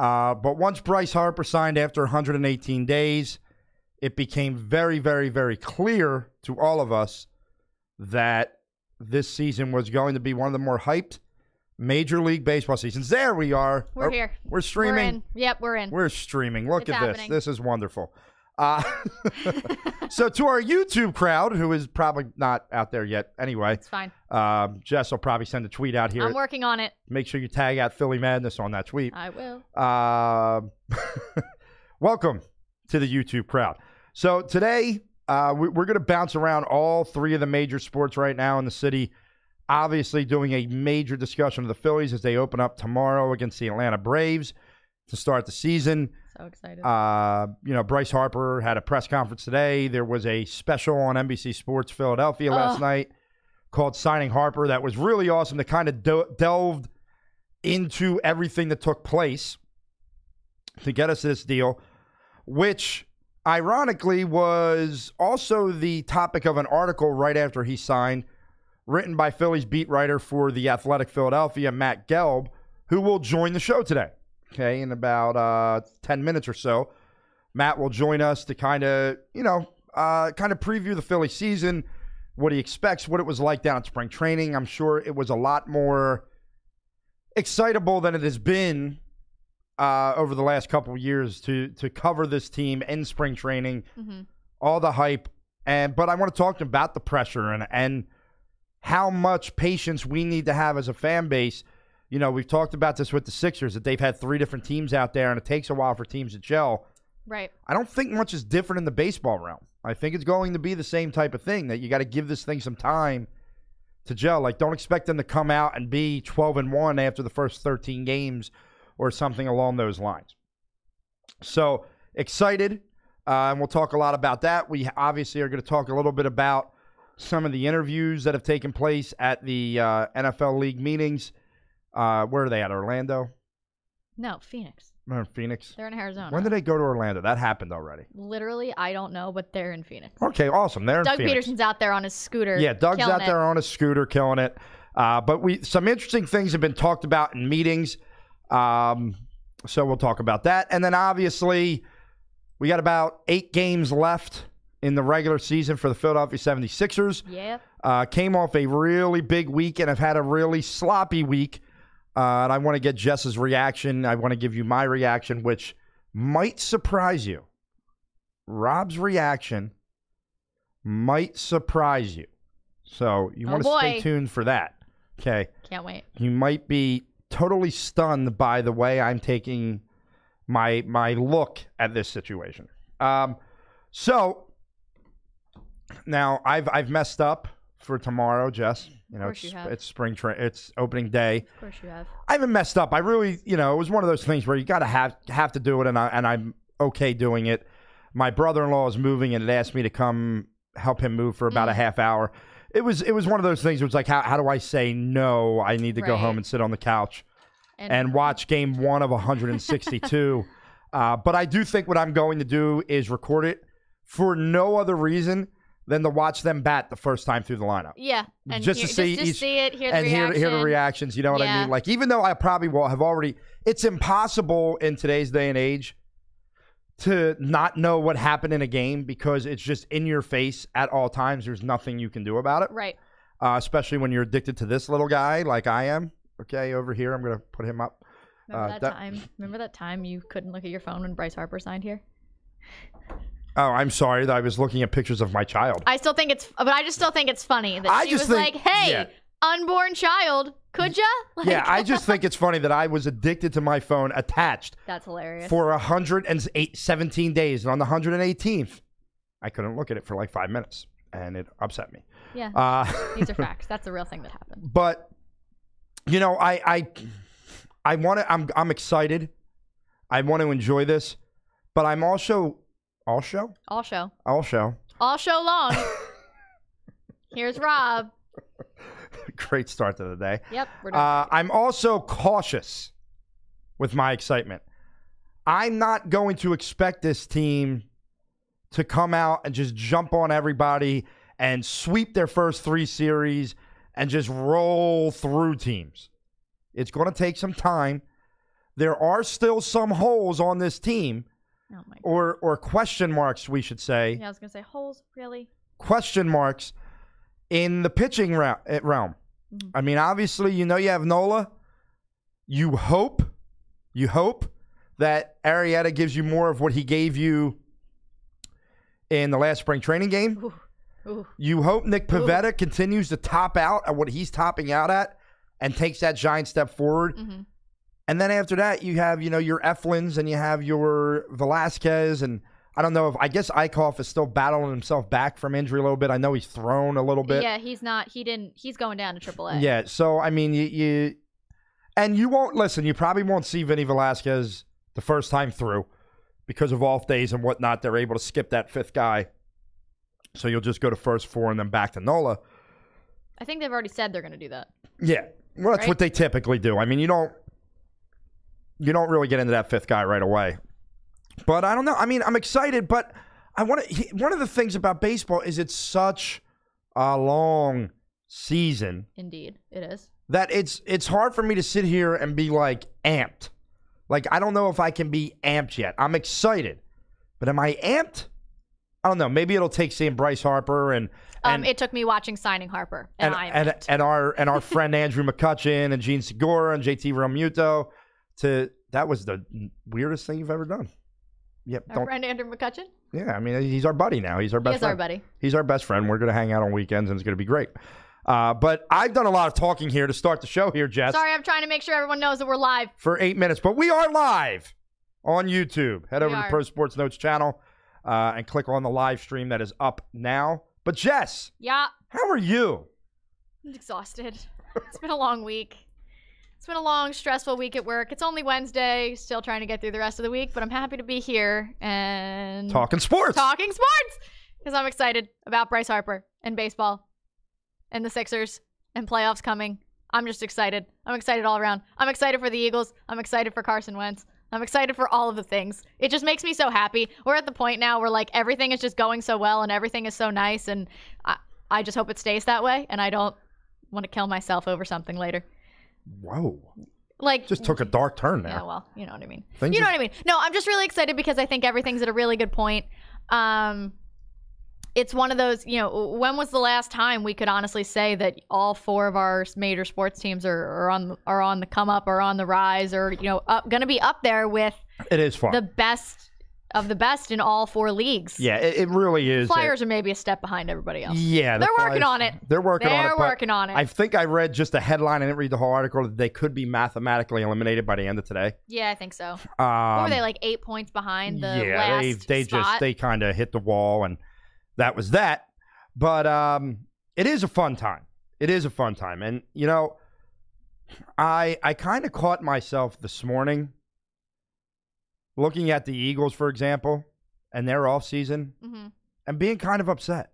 But once Bryce Harper signed after 118 days, it became very, very, very clear to all of us that this season was going to be one of the more hyped Major League Baseball seasons. There we are. We're here. We're streaming. We're in. Yep, we're in. We're streaming. Look It's at happening. this. This is wonderful. So to our YouTube crowd, who is probably not out there yet anyway. It's fine. Jess will probably send a tweet out here. I'm working on it. Make sure you tag out Philly Madness on that tweet. I will. Welcome to the YouTube crowd. So today, we're going to bounce around all three of the major sports right now in the city. Obviously doing a major discussion of the Phillies as they open up tomorrow against the Atlanta Braves to start the season. So excited. Bryce Harper had a press conference today. There was a special on NBC Sports Philadelphia last night called Signing Harper that was really awesome that kind of delved into everything that took place to get us this deal, which ironically was also the topic of an article right after he signed, written by Phillies beat writer for The Athletic Philadelphia, Matt Gelb, who will join the show today. Okay, in about 10 minutes or so, Matt will join us to kind of preview the Philly season, what he expects, what it was like down at spring training. I'm sure it was a lot more excitable than it has been over the last couple of years to cover this team in spring training, all the hype. But I want to talk to him about the pressure and how much patience we need to have as a fan base. You know, we've talked about this with the Sixers, that they've had three different teams out there, and it takes a while for teams to gel. Right. I don't think much is different in the baseball realm. I think it's going to be the same type of thing, that you got to give this thing some time to gel. Like, don't expect them to come out and be 12-1 after the first 13 games or something along those lines. So, excited, and we'll talk a lot about that. We obviously are going to talk a little bit about some of the interviews that have taken place at the NFL League meetings. Where are they at? Orlando? No, Phoenix. Phoenix? They're in Arizona. When did they go to Orlando? That happened already. Literally, I don't know, but they're in Phoenix. Okay, awesome. They're in Doug Phoenix. Peterson's out there on his scooter. Yeah, Doug's out killing there on a scooter killing it. But some interesting things have been talked about in meetings. So we'll talk about that. And then obviously, we got about 8 games left in the regular season for the Philadelphia 76ers. Yeah. Came off a really big week and have had a really sloppy week. And I want to get Jess's reaction. I want to give you my reaction, which might surprise you. Rob's reaction might surprise you. So you want to stay tuned for that. Okay. Can't wait. You might be totally stunned by the way I'm taking my look at this situation. So now I've messed up for tomorrow, Jess. You know, it's spring it's opening day. Of course you have. I haven't messed up. I really, it was one of those things where you got to have to do it, and I'm okay doing it. My brother-in-law is moving and it asked me to come help him move for about a half hour. It was one of those things. It was like, how do I say no? I need to go home and sit on the couch and watch game 1 of 162. But I do think what I'm going to do is record it for no other reason than to watch them bat the first time through the lineup. Yeah. And just to see it, hear the and reaction. hear the reactions. You know what I mean? Like, even though I probably will have already, it's impossible in today's day and age to not know what happened in a game because it's just in your face at all times. There's nothing you can do about it. Right. Especially when you're addicted to this little guy like I am. Okay, over here. I'm going to put him up. Remember that time you couldn't look at your phone when Bryce Harper signed here? Oh, I'm sorry that I was looking at pictures of my child. I still think it's funny that she was like, "Hey, unborn child, could ya?" Like, yeah, I just think it's funny that I was addicted to my phone, attached. That's hilarious. For 17 days, and on the 118th, I couldn't look at it for like 5 minutes, and it upset me. Yeah, these are facts. That's a real thing that happened. But I want to. I'm excited. I want to enjoy this, but I'm also. All show long. Here's Rob. Great start to the day. Yep. We're done. I'm also cautious with my excitement. I'm not going to expect this team to come out and just jump on everybody and sweep their first 3 series and just roll through teams. It's going to take some time. there are still some holes on this team. Oh my God. Or question marks, we should say. Yeah, I was going to say holes, really? Question marks in the pitching realm. Mm-hmm. I mean, obviously, you have Nola. You hope that Arrieta gives you more of what he gave you in the last spring training game. Ooh. Ooh. You hope Nick Pivetta continues to top out at what he's topping out at and takes that giant step forward. Mm-hmm. And then after that, you have, your Eflins and you have your Velasquez. And I don't know I guess Eichhoff is still battling himself back from injury a little bit. I know he's thrown a little bit. Yeah, he's going down to AAA. Yeah, so, I mean, you probably won't see Vinny Velasquez the first time through because of off days and whatnot. They're able to skip that fifth guy. So you'll just go to first 4 and then back to Nola. I think they've already said they're going to do that. Yeah. Well, that's what they typically do. I mean, you don't really get into that fifth guy right away. But I don't know. I mean, I'm excited, but one of the things about baseball is it's such a long season. Indeed, it is. That it's hard for me to sit here and be like amped. Like, I don't know if I can be amped yet. I'm excited. But am I amped? I don't know. Maybe it'll take seeing Bryce Harper and it took me watching signing Harper and our friend Andrew McCutchen and Gene Segura and JT Realmuto. That was the weirdest thing you've ever done. Yep. Our friend Andrew McCutchen? Yeah, I mean, he's our buddy now. He's our best friend. Our buddy. He's our best friend. We're going to hang out on weekends and it's going to be great. But I've done a lot of talking here to start the show here, Jess. Sorry, I'm trying to make sure everyone knows that we're live. For 8 minutes. But we are live on YouTube. Head over to the Pro Sports Notes channel. And click on the live stream that is up now. But Jess, yeah, how are you? I'm exhausted. It's been a long week. It's been a long, stressful week at work. It's only Wednesday, still trying to get through the rest of the week, but I'm happy to be here and talking sports because I'm excited about Bryce Harper and baseball and the Sixers and playoffs coming. I'm just excited. I'm excited all around. I'm excited for the Eagles. I'm excited for Carson Wentz. I'm excited for all of the things. It just makes me so happy. We're at the point now where, like, everything is just going so well and everything is so nice, and I just hope it stays that way, and I don't want to kill myself over something later. Whoa. Like, just took a dark turn there. Yeah, well, you know what I mean. You know what I mean. No, I'm just really excited because I think everything's at a really good point. It's one of those, when was the last time we could honestly say that all 4 of our major sports teams are on the come up or on the rise or, going to be up there with it is fun. The best of the best in all 4 leagues. Yeah, it really is. Flyers are maybe a step behind everybody else. Yeah. They're working on it. They're working on it. I think I read just a headline. I didn't read the whole article that they could be mathematically eliminated by the end of today. Yeah, I think so. What were they, like 8 points behind the last spot? They kind of hit the wall and that was that. But it is a fun time. It is a fun time. And, I kind of caught myself this morning looking at the Eagles, for example, and their offseason and being kind of upset.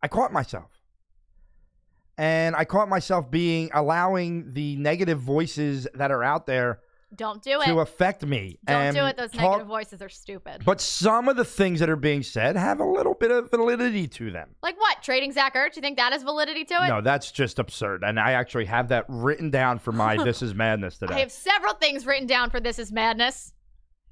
I caught myself. And I caught myself allowing the negative voices that are out there Don't do it. To affect me. Don't do it. Those negative voices are stupid. But some of the things that are being said have a little bit of validity to them. Like what? Trading Zach Ertz? You think that has validity to it? No, that's just absurd. And I actually have that written down for my This Is Madness today. I have several things written down for This Is Madness.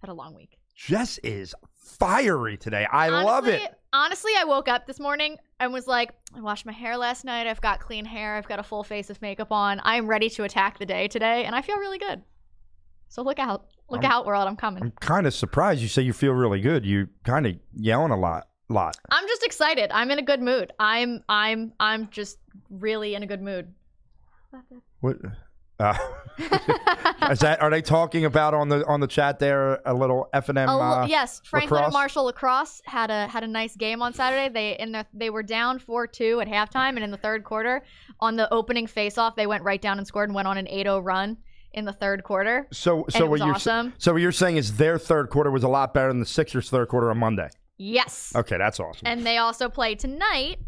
Had a long week. Jess is fiery today. I love it. Honestly, I woke up this morning and was like, I washed my hair last night. I've got clean hair. I've got a full face of makeup on. I am ready to attack the day today, and I feel really good. So look out. Look out, world. I'm coming. I'm kind of surprised you say you feel really good. You kind of yelling a lot. I'm just excited. I'm in a good mood. I'm just really in a good mood. What? Are they talking about on the chat there a little F&M? Yes, Franklin lacrosse? and Marshall lacrosse had a nice game on Saturday. They were down 4-2 at halftime, and in the third quarter, on the opening faceoff, they went right down and scored and went on an 8-0 run in the third quarter. So what you're saying is their third quarter was a lot better than the Sixers' third quarter on Monday. Yes. Okay, that's awesome. And they also play tonight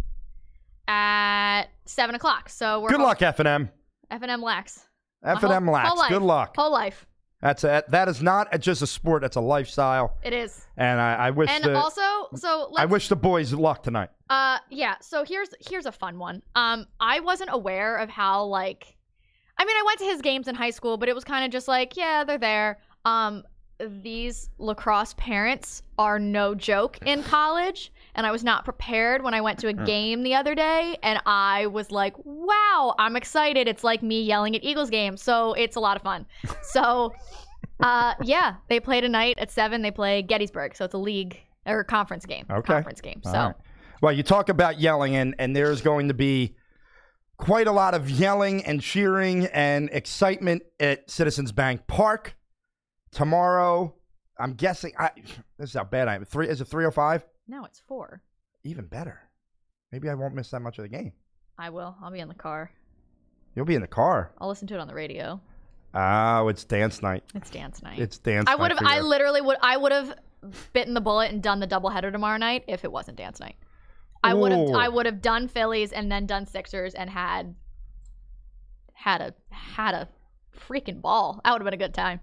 at 7:00. So good luck, F&M. F&M Lax. F&M Lax. Good luck. Whole life. That is not just a sport. That's a lifestyle. It is. And I wish. And I wish the boys luck tonight. Yeah. So here's a fun one. I wasn't aware of how I mean, I went to his games in high school, but it was kind of just like, yeah, they're there. These lacrosse parents are no joke in college, and I was not prepared when I went to a game the other day, and I was like, wow, I'm excited. It's like me yelling at Eagles games, so it's a lot of fun. So, yeah, they play tonight at 7. They play Gettysburg, so it's a league or conference game. Okay. Conference game. All So, right. Well, you talk about yelling, and there's going to be quite a lot of yelling and cheering and excitement at Citizens Bank Park tomorrow. I'm guessing this is how bad I am. Is it 3:05? no, it's 4. Even better. Maybe I won't miss that much of the game. I will. I'll be in the car. You'll be in the car. I'll listen to it on the radio. Oh, it's dance night. It's dance night. It's dance I night. would have. I literally would. I would have bitten the bullet and done the doubleheader tomorrow night if it wasn't dance night. I would have. I would have done Phillies and then done Sixers and had a freaking ball. That would have been a good time.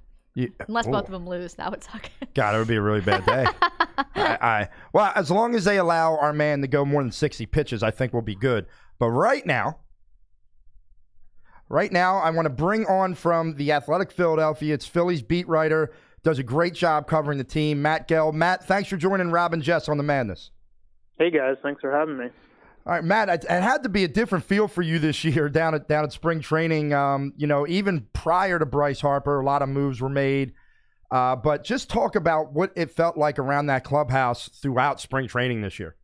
Unless both of them lose, that would suck. God, it would be a really bad day. Well, as long as they allow our man to go more than 60 pitches, I think we'll be good. But right now, I want to bring on from the Athletic Philadelphia, it's Phillies beat writer, does a great job covering the team, Matt Gell. Matt, thanks for joining Rob and Jess on The Madness. Hey, guys. Thanks for having me. All right, Matt, it had to be a different feel for you this year down at spring training. Even prior to Bryce Harper, a lot of moves were made. But just talk about what it felt like around that clubhouse throughout spring training this year.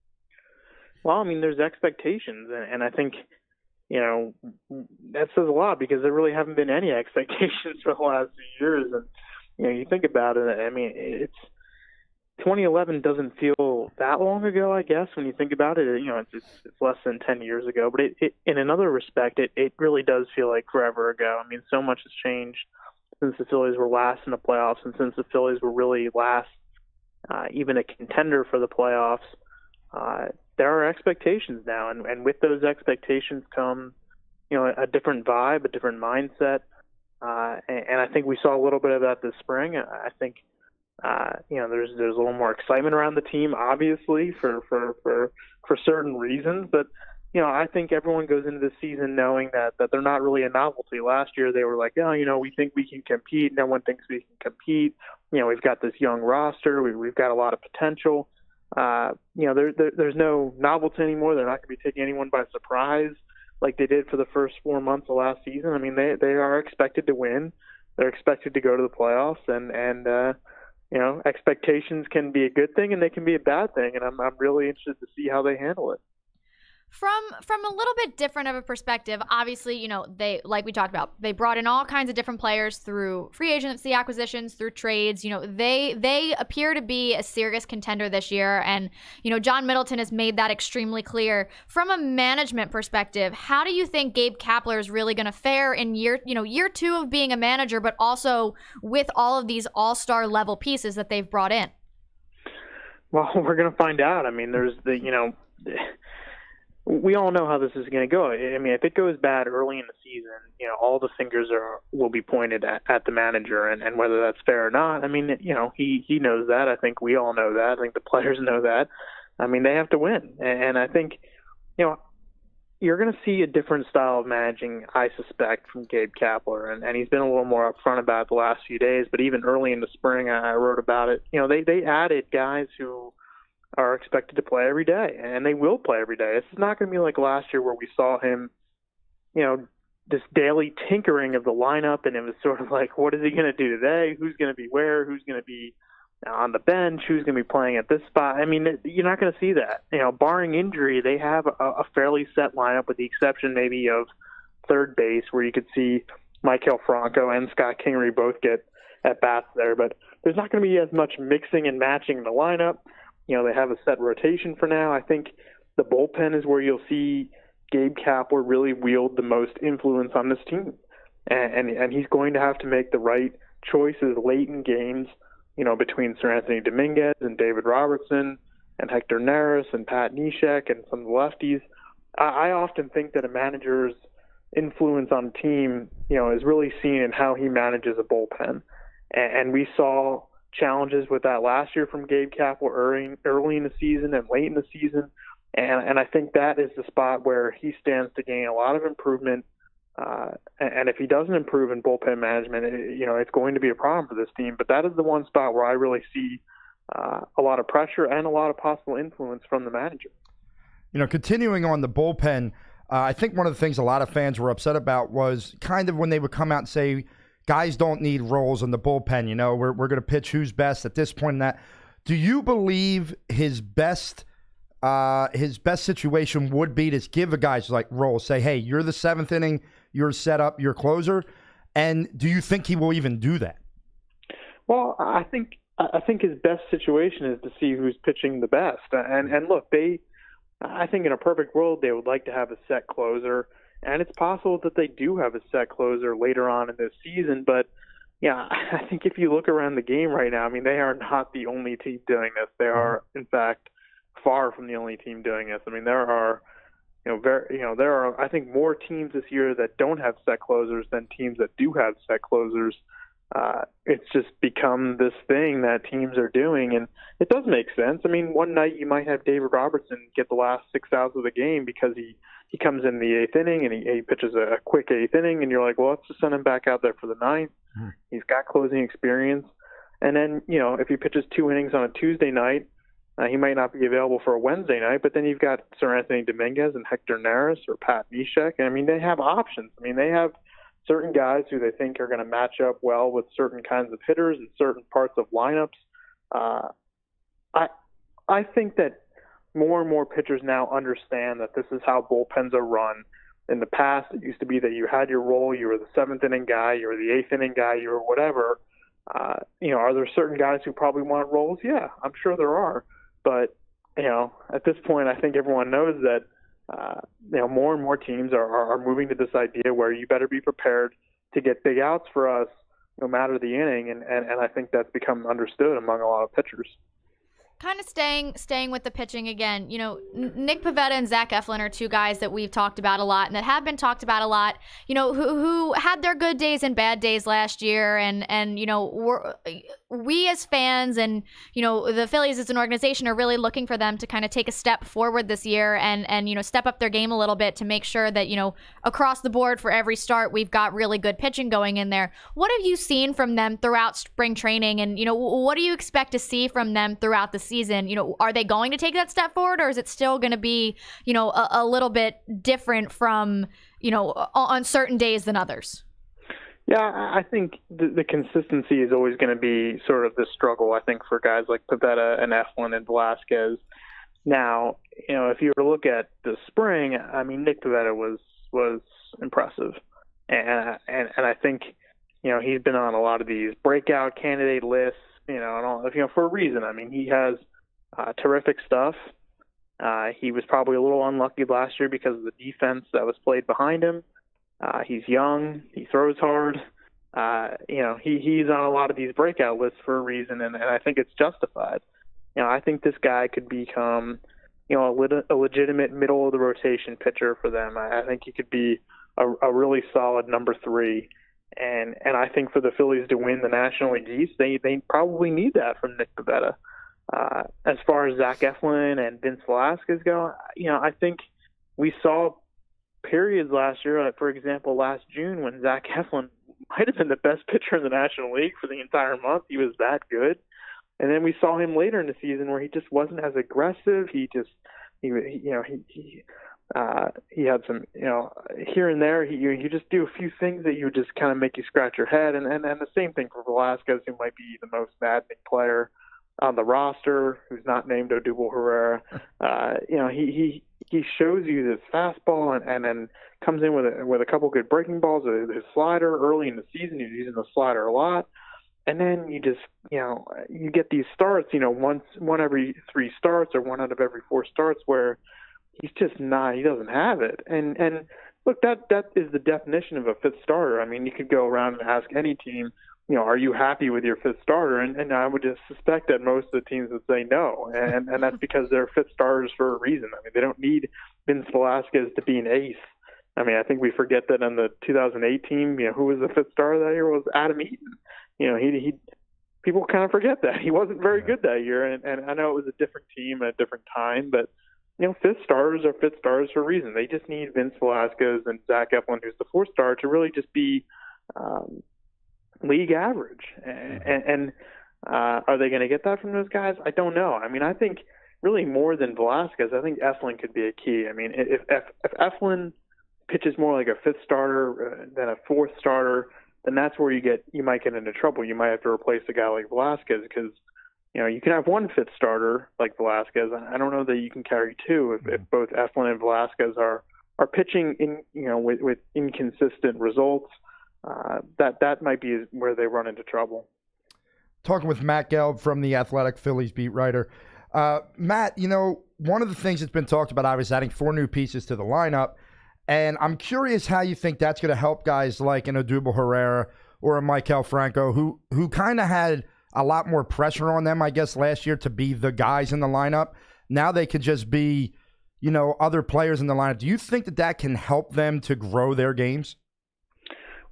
Well, I mean, there's expectations, and I think, that says a lot because there really haven't been any expectations for the last few years. And, you think about it, I mean, 2011 doesn't feel that long ago, I guess, when you think about it. It's less than 10 years ago. But it in another respect, it really does feel like forever ago. I mean, so much has changed since the Phillies were last in the playoffs and since the Phillies were really last even a contender for the playoffs. There are expectations now. And with those expectations come, a different vibe, a different mindset. And I think we saw a little bit of that this spring. I think there's a little more excitement around the team, obviously, for certain reasons. But, I think everyone goes into this season knowing that they're not really a novelty. Last year they were like, we think we can compete. No one thinks we can compete. We've got this young roster. We've got a lot of potential. There's no novelty anymore. They're not going to be taking anyone by surprise like they did for the first 4 months of last season. I mean, they are expected to win. They're expected to go to the playoffs, and expectations can be a good thing and they can be a bad thing, and I'm really interested to see how they handle it. From a little bit different of a perspective, obviously, they, like we talked about, they brought in all kinds of different players through free agency acquisitions, through trades. They appear to be a serious contender this year, and John Middleton has made that extremely clear. From a management perspective, how do you think Gabe Kapler is really going to fare in year 2 of being a manager, but also with all of these all-star level pieces that they've brought in? Well, we're going to find out. I mean, there's we all know how this is going to go. I mean, if it goes bad early in the season, all the fingers will be pointed at the manager, and whether that's fair or not. I mean, he knows that. I think we all know that. I think the players know that. I mean, they have to win, and I think you're going to see a different style of managing, I suspect, from Gabe Kapler, and he's been a little more upfront about it the last few days. But even early in the spring, I wrote about it. They added guys who are expected to play every day, and they will play every day. This is not going to be like last year where we saw him, this daily tinkering of the lineup, and it was sort of like, what is he going to do today? Who's going to be where? Who's going to be on the bench? Who's going to be playing at this spot? I mean, you're not going to see that. Barring injury, they have a fairly set lineup, with the exception maybe of third base, where you could see Maikel Franco and Scott Kingery both get at bats there. But there's not going to be as much mixing and matching in the lineup. They have a set rotation for now. I think the bullpen is where you'll see Gabe Kapler really wield the most influence on this team. And he's going to have to make the right choices late in games, between Sir Anthony Dominguez and David Robertson and Hector Neris and Pat Neshek and some of the lefties. I often think that a manager's influence on a team, is really seen in how he manages a bullpen. And we saw challenges with that last year from Gabe Kapler early in the season and late in the season. And I think that is the spot where he stands to gain a lot of improvement And if he doesn't improve in bullpen management, it's going to be a problem for this team. But that is the one spot where I really see a lot of pressure and a lot of possible influence from the manager. Continuing on the bullpen, I think one of the things a lot of fans were upset about was kind of when they would come out and say, guys don't need roles in the bullpen. We're going to pitch who's best at this point in that. Do you believe his best situation would be to give the guys like roles, say, hey, you're the seventh inning, you're set up, you're closer? And do you think he will even do that? Well, I think his best situation is to see who's pitching the best. And look, I think in a perfect world, they would like to have a set closer, and it's possible that they do have a set closer later on in this season. But yeah, I think if you look around the game right now, I mean, they are not the only team doing this. They are, in fact, far from the only team doing this. I mean, there are, I think more teams this year that don't have set closers than teams that do have set closers. It's just become this thing that teams are doing, and it does make sense. I mean, one night you might have David Robertson get the last 6 outs of the game because he comes in the eighth inning and he pitches a quick eighth inning, and you're like, well, let's just send him back out there for the ninth. He's got closing experience. And then, if he pitches 2 innings on a Tuesday night, he might not be available for a Wednesday night, but then you've got Sir Anthony Dominguez and Hector Neris or Pat Neshek. I mean, they have options. I mean, they have certain guys who they think are going to match up well with certain kinds of hitters and certain parts of lineups. I think that more and more pitchers now understand that this is how bullpens are run. In the past, it used to be that you had your role, you were the seventh inning guy, you were the eighth inning guy, you were whatever. Are there certain guys who probably want roles? Yeah, I'm sure there are. But, at this point, I think everyone knows that more and more teams are moving to this idea where you better be prepared to get big outs for us no matter the inning, and I think that's become understood among a lot of pitchers. Kind of staying with the pitching again, Nick Pivetta and Zach Eflin are two guys that we've talked about a lot and that have been talked about a lot, who had their good days and bad days last year. And we as fans and, the Phillies as an organization are really looking for them to kind of take a step forward this year and step up their game a little bit to make sure that, across the board for every start, we've got really good pitching going in there. What have you seen from them throughout spring training? And, what do you expect to see from them throughout the season? Are they going to take that step forward, or is it still going to be, a little bit different from, on certain days than others? Yeah, I think the consistency is always going to be sort of the struggle, I think, for guys like Pivetta and Eflin and Velasquez. Now, if you were to look at the spring, I mean, Nick Pivetta was impressive. And I think, he's been on a lot of these breakout candidate lists, and all, for a reason. I mean, he has terrific stuff. He was probably a little unlucky last year because of the defense that was played behind him. He's young. He throws hard. He's on a lot of these breakout lists for a reason, and I think it's justified. I think this guy could become, a legitimate middle of the rotation pitcher for them. I think he could be a really solid number 3. And I think for the Phillies to win the National League East, they probably need that from Nick Pivetta. As far as Zach Eflin and Vince Velasquez go, I think we saw periods last year, like for example, last June when Zach Eflin might have been the best pitcher in the National League for the entire month. He was that good. And then we saw him later in the season where he just wasn't as aggressive. He had some, here and there, you just do a few things that you would just kind of make you scratch your head. And the same thing for Velasquez, who might be the most maddening player on the roster, who's not named Odubel Herrera. He shows you this fastball and then comes in with a couple good breaking balls. His slider early in the season, he's using the slider a lot. And then you just, you get these starts, one every 3 starts or 1 out of every 4 starts where he's just not, he doesn't have it. And look, that is the definition of a fifth starter. I mean, you could go around and ask any team, are you happy with your fifth starter? And I would just suspect that most of the teams would say no. And that's because they're fifth starters for a reason. I mean, they don't need Vince Velasquez to be an ace. I mean, I think we forget that on the 2008 team, who was the fifth starter that year was Adam Eaton. He people kind of forget that. He wasn't very good that year. And I know it was a different team at a different time, but fifth starters are fifth starters for a reason. They just need Vince Velasquez and Zach Eflin, who's the fourth star, to really just be league average. And are they going to get that from those guys? I don't know. I mean, I think really more than Velasquez, I think Eflin could be a key. I mean, if Eflin pitches more like a fifth starter than a fourth starter, then that's where you might get into trouble. You might have to replace a guy like Velasquez because you can have one fifth starter like Velasquez. I don't know that you can carry two if both Eflin and Velasquez are pitching with inconsistent results. That might be where they run into trouble. Talking with Matt Gelb from the Athletic Phillies beat writer. Matt, one of the things that's been talked about, obviously, adding 4 new pieces to the lineup. And I'm curious how you think that's going to help guys like an Odubel Herrera or a Maikel Franco, who kind of had a lot more pressure on them, I guess, last year to be the guys in the lineup. Now they could just be, other players in the lineup. Do you think that can help them to grow their games?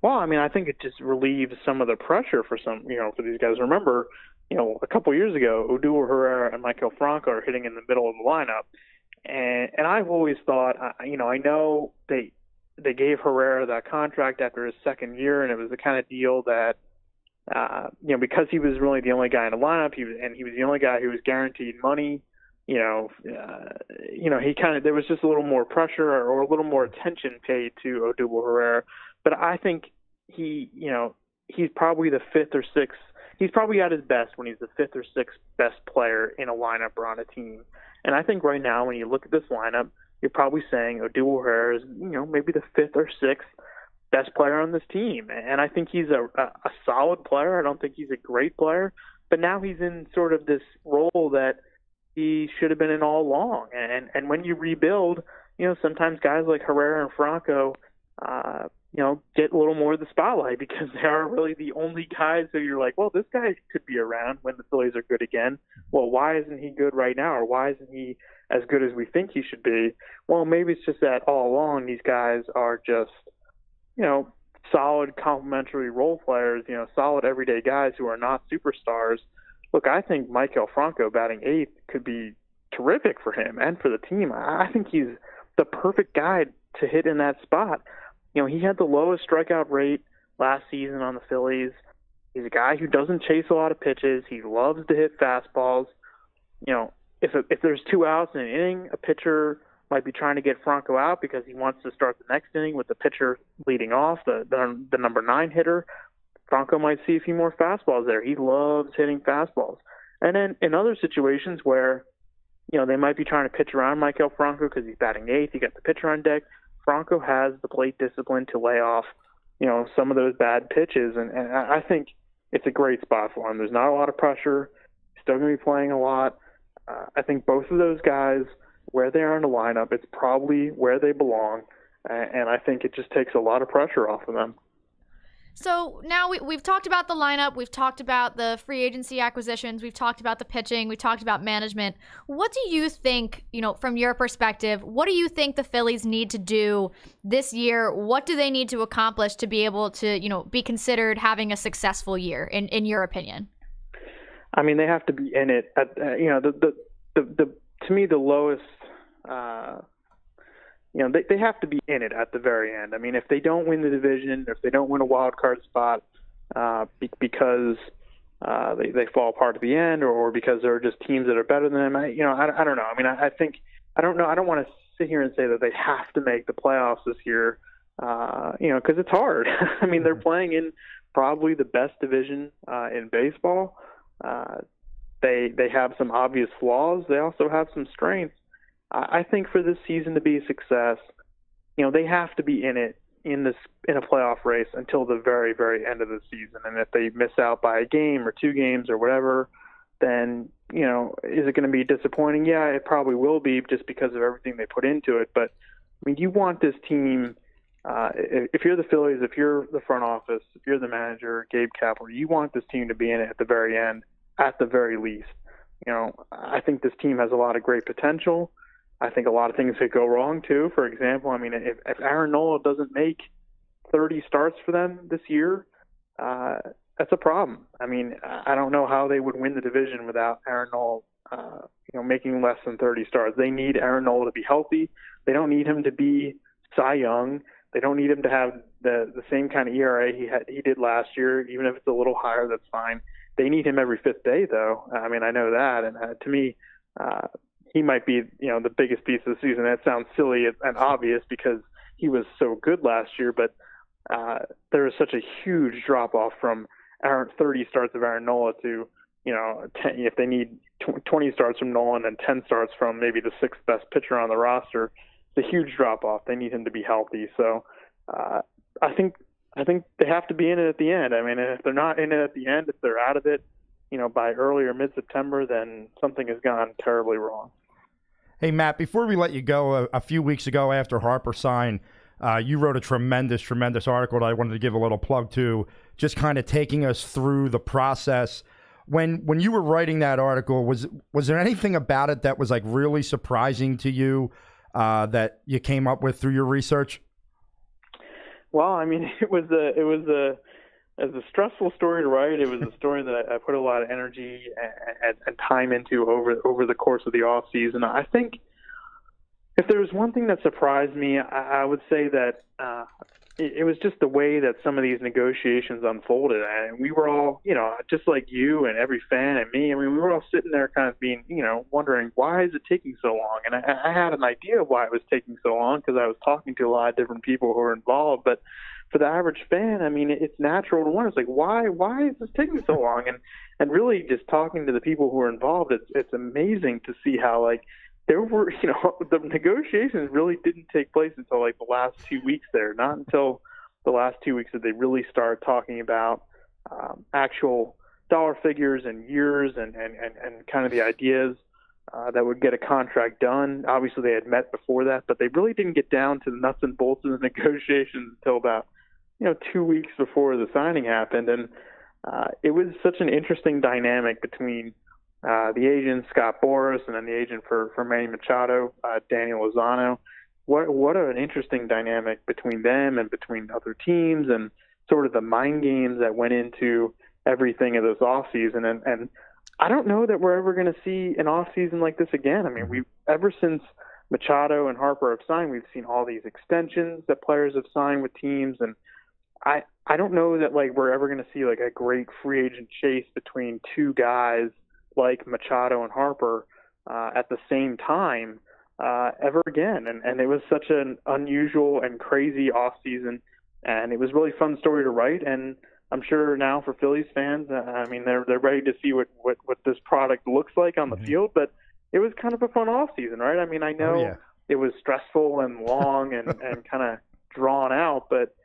Well, I mean, I think it just relieves some of the pressure for for these guys. Remember, a couple years ago, Odubel Herrera and Maikel Franco are hitting in the middle of the lineup. And I've always thought, I know they gave Herrera that contract after his second year, and it was the kind of deal that, because he was really the only guy in the lineup, he was the only guy who was guaranteed money. He there was just a little more pressure or a little more attention paid to Odubel Herrera. But I think he's probably the fifth or sixth. He's probably at his best when he's the fifth or sixth best player in a lineup or on a team. And I think right now, when you look at this lineup, you're probably saying Odubel Herrera is, maybe the fifth or sixth best player on this team. And I think he's a solid player. I don't think he's a great player. But now he's in sort of this role that he should have been in all along. And when you rebuild, sometimes guys like Herrera and Franco, get a little more of the spotlight because they are really the only guys who you're like, well, this guy could be around when the Phillies are good again. Well, why isn't he good right now? Or why isn't he as good as we think he should be? Well, maybe it's just that all along these guys are just, solid complementary role players, solid everyday guys who are not superstars. Look, I think Maikel Franco batting eighth could be terrific for him and for the team. I think he's the perfect guy to hit in that spot. He had the lowest strikeout rate last season on the Phillies. He's a guy who doesn't chase a lot of pitches. He loves to hit fastballs. If there's 2 outs in an inning, a pitcher might be trying to get Franco out because he wants to start the next inning with the pitcher leading off, the number 9 hitter. Franco might see a few more fastballs there. He loves hitting fastballs. And then in other situations where, they might be trying to pitch around Maikel Franco because he's batting eighth, you got the pitcher on deck. Franco has the plate discipline to lay off, some of those bad pitches. And I think it's a great spot for him. There's not a lot of pressure. He's still going to be playing a lot. I think both of those guys, where they are in the lineup, it's probably where they belong. And I think it just takes a lot of pressure off of them. So now we've talked about the lineup, we've talked about the free agency acquisitions, we've talked about the pitching, we've talked about management. What do you think, from your perspective, what do you think the Phillies need to do this year? What do they need to accomplish to be able to, be considered having a successful year, in your opinion? I mean, they have to be in it at, to me, the lowest, they have to be in it at the very end. I mean, if they don't win the division, if they don't win a wild card spot because they fall apart at the end, or because there are just teams that are better than them, I don't know. I mean, I don't know. I don't want to sit here and say that they have to make the playoffs this year, because it's hard. I mean, they're playing in probably the best division in baseball. They have some obvious flaws. They also have some strengths. I think for this season to be a success, they have to be in it in a playoff race until the very, very end of the season. And if they miss out by a game or 2 games or whatever, then, is it going to be disappointing? Yeah, it probably will be, just because of everything they put into it. But I mean, you want this team, if you're the Phillies, if you're the front office, if you're the manager, Gabe Kapler, you want this team to be in it at the very end, at the very least. I think this team has a lot of great potential. I think a lot of things could go wrong too. For example, I mean, if Aaron Nola doesn't make 30 starts for them this year, that's a problem. I mean, I don't know how they would win the division without Aaron Nola making less than 30 starts. They need Aaron Nola to be healthy. They don't need him to be Cy Young. They don't need him to have the same kind of ERA he did last year. Even if it's a little higher, that's fine. They need him every fifth day, though. I mean, I know that, and to me, he might be the biggest piece of the season. That sounds silly and obvious because he was so good last year, but there is such a huge drop off from 30 starts of Aaron Nola to 10, if they need 20 starts from Nolan and 10 starts from maybe the sixth best pitcher on the roster. It's a huge drop off. They need him to be healthy. So I think they have to be in it at the end. I mean, if they're not in it at the end, if they're out of it, by early or mid-September, then something has gone terribly wrong. Hey, Matt, before we let you go, a few weeks ago after Harper signed, you wrote a tremendous article that I wanted to give a little plug to, just kind of taking us through the process. When you were writing that article, was there anything about it that was like really surprising to you that you came up with through your research? Well, I mean, it was a stressful story to write. It was a story that I put a lot of energy and time into over the course of the off season. I think if there was one thing that surprised me, I would say that it was just the way that some of these negotiations unfolded. And we were all, just like you and every fan and me, I mean, we were all sitting there kind of being, wondering, why is it taking so long? And I had an idea of why it was taking so long because I was talking to a lot of different people who were involved. But for the average fan, I mean, it's natural to wonder. It's like, why is this taking so long? And really just talking to the people who are involved, it's amazing to see how, like, there were, the negotiations really didn't take place until like the last 2 weeks there. Not until the last 2 weeks did they really start talking about actual dollar figures and years and kind of the ideas that would get a contract done. Obviously, they had met before that, but they really didn't get down to the nuts and bolts of the negotiations until about 2 weeks before the signing happened. And it was such an interesting dynamic between the agent, Scott Boras, and then the agent for Manny Machado, Daniel Lozano. What an interesting dynamic between them and between other teams and sort of the mind games that went into everything of this offseason. And I don't know that we're ever going to see an offseason like this again. I mean, ever since Machado and Harper have signed, we've seen all these extensions that players have signed with teams. And I don't know that like we're ever going to see like a great free agent chase between two guys like Machado and Harper at the same time ever again. And it was such an unusual and crazy offseason, and it was a really fun story to write. And I'm sure now for Phillies fans, I mean, they're ready to see what this product looks like on the field, but it was kind of a fun offseason, right? I mean, I know it was stressful and long and kind of drawn out, but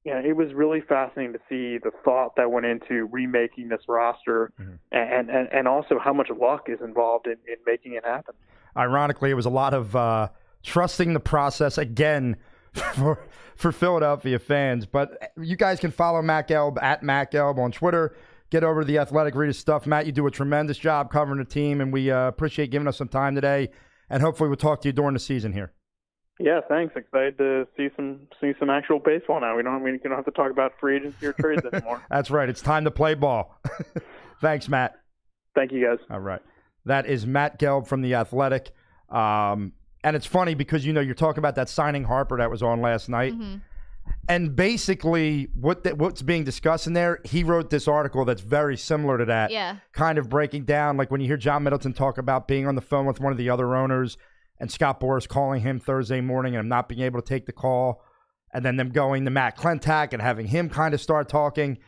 it was really fascinating to see the thought that went into remaking this roster and also how much luck is involved in making it happen. Ironically, it was a lot of trusting the process again for Philadelphia fans. But you guys can follow Matt Gelb at Matt Gelb on Twitter. Get over to The Athletic, read his stuff. Matt, you do a tremendous job covering the team, and we appreciate giving us some time today. And hopefully we'll talk to you during the season here. Yeah, thanks. Excited to see some actual baseball now. We don't have to talk about free agency or trades anymore. That's right. It's time to play ball. Thanks, Matt. Thank you, guys. All right. That is Matt Gelb from The Athletic. And it's funny because, you're talking about that signing Harper that was on last night. Mm-hmm. And basically what's being discussed in there, he wrote this article that's very similar to that. Yeah. Kind of breaking down, like when you hear John Middleton talk about being on the phone with one of the other owners and Scott Boras calling him Thursday morning and him not being able to take the call, and then them going to Matt Klentak and having him kind of start talking,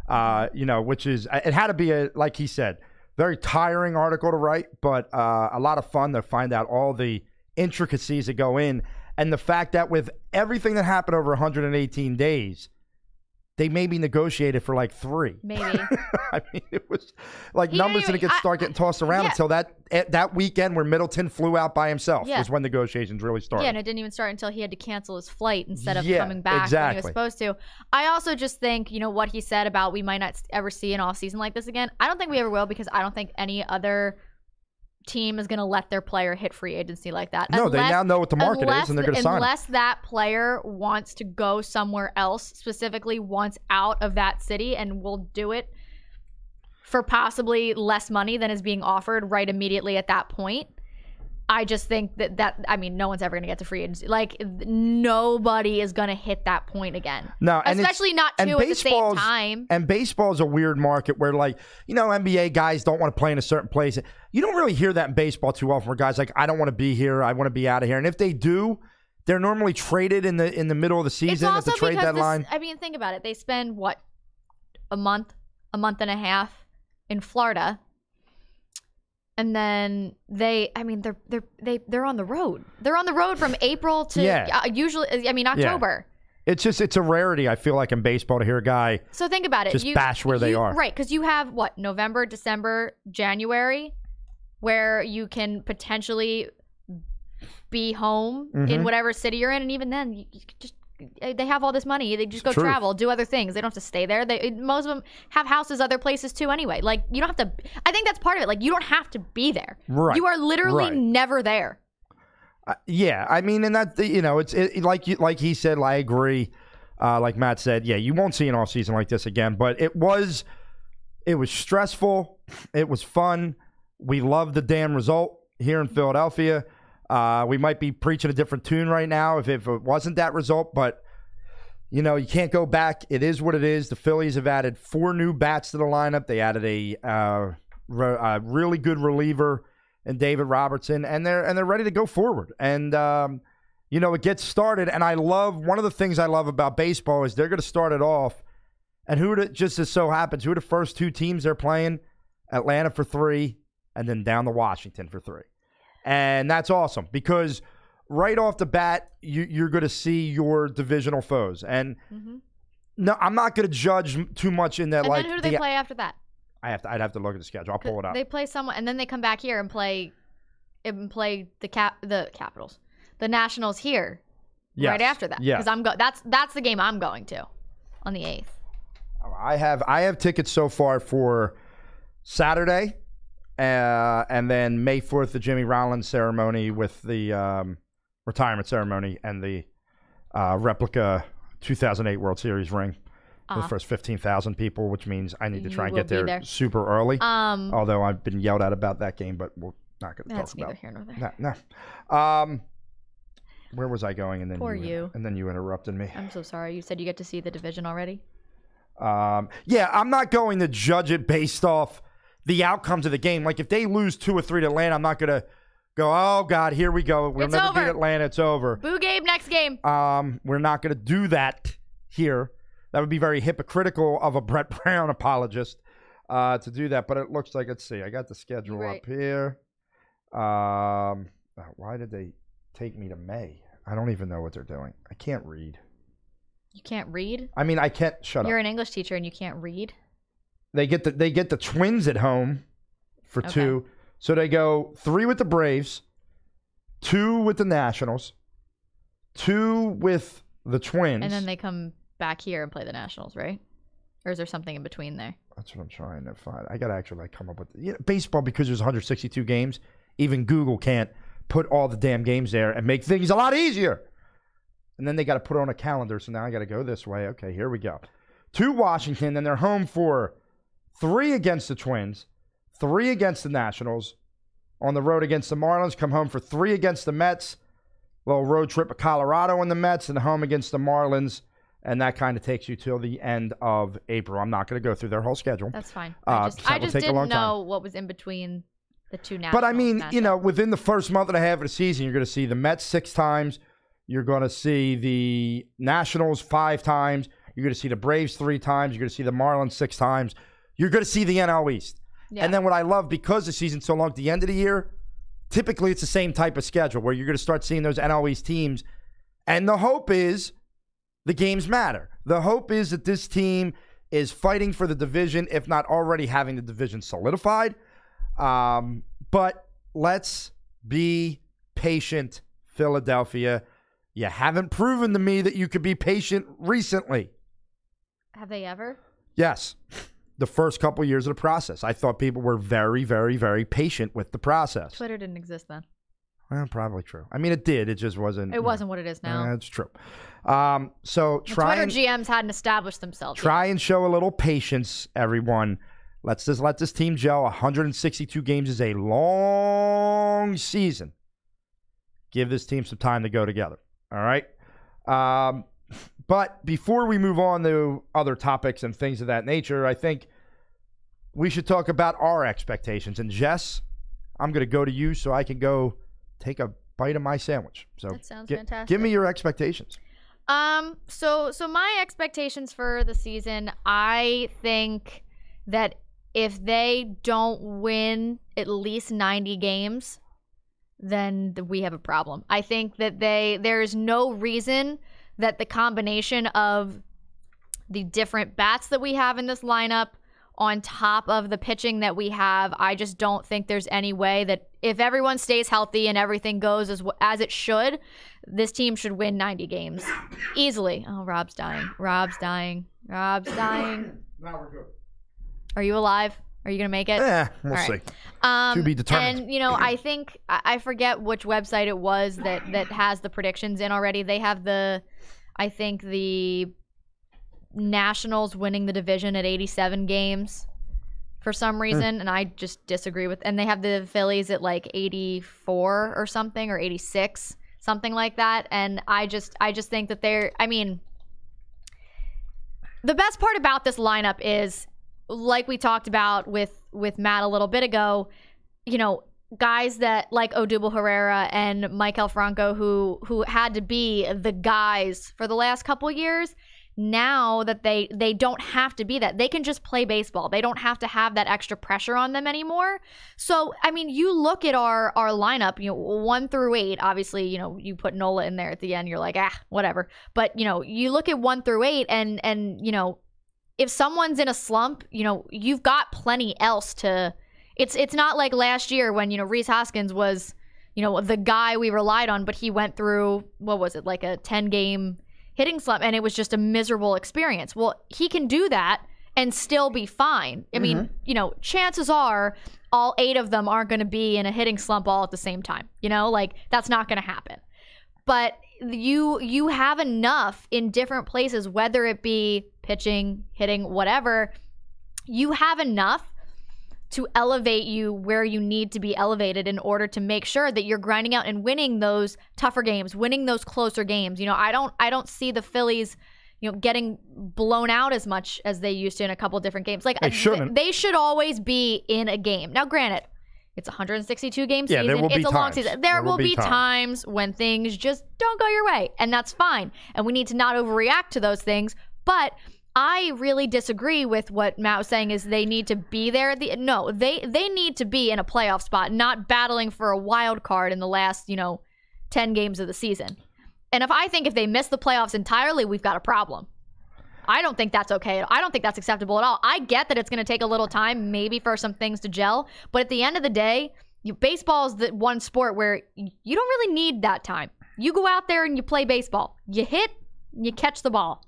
which is, it had to be, like he said, very tiring article to write, but a lot of fun to find out all the intricacies that go in. And the fact that with everything that happened over 118 days, they maybe negotiated for like 3. Maybe. I mean, it was like numbers didn't start getting tossed around until that weekend where Middleton flew out by himself was when negotiations really started. Yeah, and it didn't even start until he had to cancel his flight instead of coming back when he was supposed to. I also just think, what he said about we might not ever see an offseason like this again. I don't think we ever will because I don't think any other team is going to let their player hit free agency like that. No, they now know what the market is and they're going to sign him. Unless that player wants to go somewhere else, specifically wants out of that city and will do it for possibly less money than is being offered right immediately at that point. I just think that I mean, no one's ever going to get to free agency. Like, nobody is going to hit that point again. No, and especially not two at the same time. And baseball is a weird market where, like, you know, NBA guys don't want to play in a certain place. You don't really hear that in baseball too often, where guys like, I don't want to be here, I want to be out of here. And if they do, they're normally traded in the middle of the season at the trade deadline. I mean, think about it. They spend what, a month and a half in Florida. And then they're on the road. They're on the road from April to usually, October. Yeah. It's a rarity, I feel like, in baseball to hear a guy. So think about it. Just bash where they are. Right, because you have what, November, December, January, where you can potentially be home in whatever city you're in, and even then, you just. They have all this money. They just go travel, do other things. They don't have to stay there. Most of them have houses other places too anyway. Like, you don't have to. I think that's part of it. Like, you don't have to be there. Right. You are literally never there. Yeah. I mean, and that, you know, it's like he said, I agree. Like Matt said, yeah, you won't see an off season like this again. But it was stressful. It was fun. We loved the damn result here in Philadelphia. We might be preaching a different tune right now if it wasn't that result, but, you know, you can't go back. It is what it is. The Phillies have added 4 new bats to the lineup. They added a really good reliever in David Robertson, and they're ready to go forward. And, you know, it gets started, and one of the things I love about baseball is they're going to start it off, and just as so happens, who are the first 2 teams they're playing? Atlanta for 3, and then down to Washington for 3. And that's awesome because right off the bat, you're going to see your divisional foes. And no, I'm not going to judge too much in that. And then who do they play after that? I'd have to look at the schedule. I'll pull it up. They play someone, and then they come back here and play the Capitals, the Nationals here, right after that. Yeah, because that's the game I'm going to on the 8th. I have tickets so far for Saturday. And then May 4th, the Jimmy Rollins ceremony with the retirement ceremony and the replica 2008 World Series ring for the first 15,000 people, which means I need to try and get there super early. Although I've been yelled at about that game, but we're not going to talk about it. That's neither here nor there. No. Where was I going? And then and then you interrupted me. I'm so sorry. You said you get to see the division already? Yeah, I'm not going to judge it based off the outcomes of the game. Like, if they lose 2 or 3 to Atlanta, I'm not going to go, oh, God, here we go. We'll never beat Atlanta. It's over. Boo Gabe, next game. We're not going to do that here. That would be very hypocritical of a Brett Brown apologist to do that. But it looks like, let's see, I got the schedule up here. Why did they take me to May? I don't even know what they're doing. I can't read. You can't read? I mean, I can't. Shut up. You're an English teacher and you can't read? They get the Twins at home for 2. So they go 3 with the Braves, 2 with the Nationals, 2 with the Twins. And then they come back here and play the Nationals, right? Or is there something in between there? That's what I'm trying to find. I got to actually come up with baseball, because there's 162 games. Even Google can't put all the damn games there and make things a lot easier. And then they got to put it on a calendar. So now I got to go this way. Okay, here we go. 2 Washington, then they're home for 3 against the Twins, 3 against the Nationals, on the road against the Marlins, come home for 3 against the Mets, little road trip to Colorado and the Mets, and home against the Marlins, and that kind of takes you till the end of April. I'm not going to go through their whole schedule. That's fine. I just didn't know what was in between the 2 Nationals. But I mean, you know, within the first month and a half of the season, you're going to see the Mets 6 times, you're going to see the Nationals 5 times, you're going to see the Braves 3 times, you're going to see the Marlins 6 times. You're going to see the NL East. Yeah. And then what I love, because the season's so long, at the end of the year, typically it's the same type of schedule where you're going to start seeing those NL East teams. And the hope is the games matter. The hope is that this team is fighting for the division, if not already having the division solidified. But let's be patient, Philadelphia. You haven't proven to me that you could be patient recently. Have they ever? Yes. The first couple years of the process. I thought people were very, very, very patient with the process. Twitter didn't exist then. Well, probably true. I mean, it did. It just wasn't. It wasn't what it is now. That's true. So Twitter GMs hadn't established themselves. Try and show a little patience, everyone. Let's just let this team gel. 162 games is a long season. Give this team some time to go together. All right? But before we move on to other topics and things of that nature, I think we should talk about our expectations. And Jess, I'm going to go to you so I can go take a bite of my sandwich. So that sounds fantastic. Give me your expectations. So my expectations for the season, I think that if they don't win at least 90 games, then we have a problem. I think that there's no reason that the combination of the different bats that we have in this lineup on top of the pitching that we have, I just don't think there's any way that if everyone stays healthy and everything goes as it should, this team should win 90 games easily. Oh, Rob's dying. Rob's dying. Now we're good. Are you alive? Are you going to make it? Yeah, we'll see. To be determined. And, I think, I forget which website it was that has the predictions in already. They have the Nationals winning the division at 87 games for some reason, and I just disagree with. And they have the Phillies at like 84 or something, or 86, something like that. And I just think that the best part about this lineup is, like we talked about with Matt a little bit ago, guys that like Odubel Herrera and Michael Franco who had to be the guys for the last couple years. Now that they don't have to be that. They can just play baseball. They don't have to have that extra pressure on them anymore. So, you look at our lineup, 1 through 8, obviously, you put Nola in there at the end, you're like, whatever. But, you look at 1 through 8 and if someone's in a slump, you've got plenty else to. It's not like last year when, Rhys Hoskins was, the guy we relied on, but he went through, what was it, like a 10-game hitting slump, and it was just a miserable experience. Well, he can do that and still be fine. I mean, chances are all 8 of them aren't going to be in a hitting slump all at the same time. That's not going to happen. But you have enough in different places, whether it be pitching, hitting, whatever. You have enough to elevate you where you need to be elevated in order to make sure that you're grinding out and winning those tougher games, winning those closer games. I don't see the Phillies, getting blown out as much as they used to in a couple different games. Like they should always be in a game. Now, granted, it's a 162 game season. It's a long season. There will be times when things just don't go your way, and that's fine. And we need to not overreact to those things. But I really disagree with what Matt was saying is they need to be there. They need to be in a playoff spot, not battling for a wild card in the last, 10 games of the season. And if they miss the playoffs entirely, we've got a problem. I don't think that's okay. I don't think that's acceptable at all. I get that it's going to take a little time maybe for some things to gel, but at the end of the day, baseball is the one sport where you don't really need that time. You go out there and you play baseball. You hit, you catch the ball.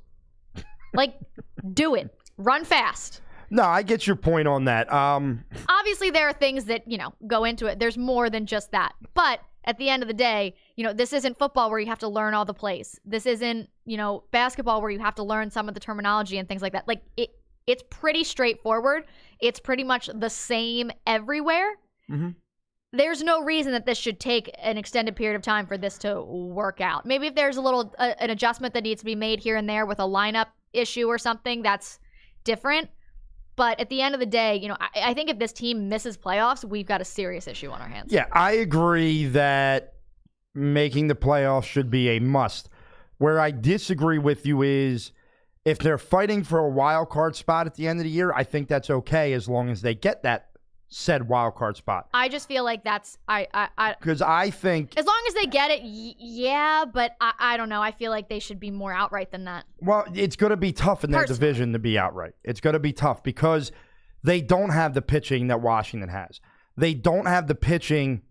Do it. Run fast. No, I get your point on that. Obviously, there are things that, go into it. There's more than just that. But at the end of the day, this isn't football where you have to learn all the plays. This isn't, basketball where you have to learn some of the terminology and things like that. It's pretty straightforward. It's pretty much the same everywhere. Mm-hmm. There's no reason that this should take an extended period of time for this to work out. Maybe if there's a little an adjustment that needs to be made here and there with a lineup issue or something, that's different. But at the end of the day, I think if this team misses playoffs, we've got a serious issue on our hands. Yeah, I agree that making the playoffs should be a must. Where I disagree with you is if they're fighting for a wild card spot at the end of the year, I think that's okay as long as they get that said wild card spot. I just feel like that's because I think as long as they get it, yeah, but I don't know. I feel like they should be more outright than that. Well, it's going to be tough in their division to be outright. It's going to be tough because they don't have the pitching that Washington has. They don't have the pitching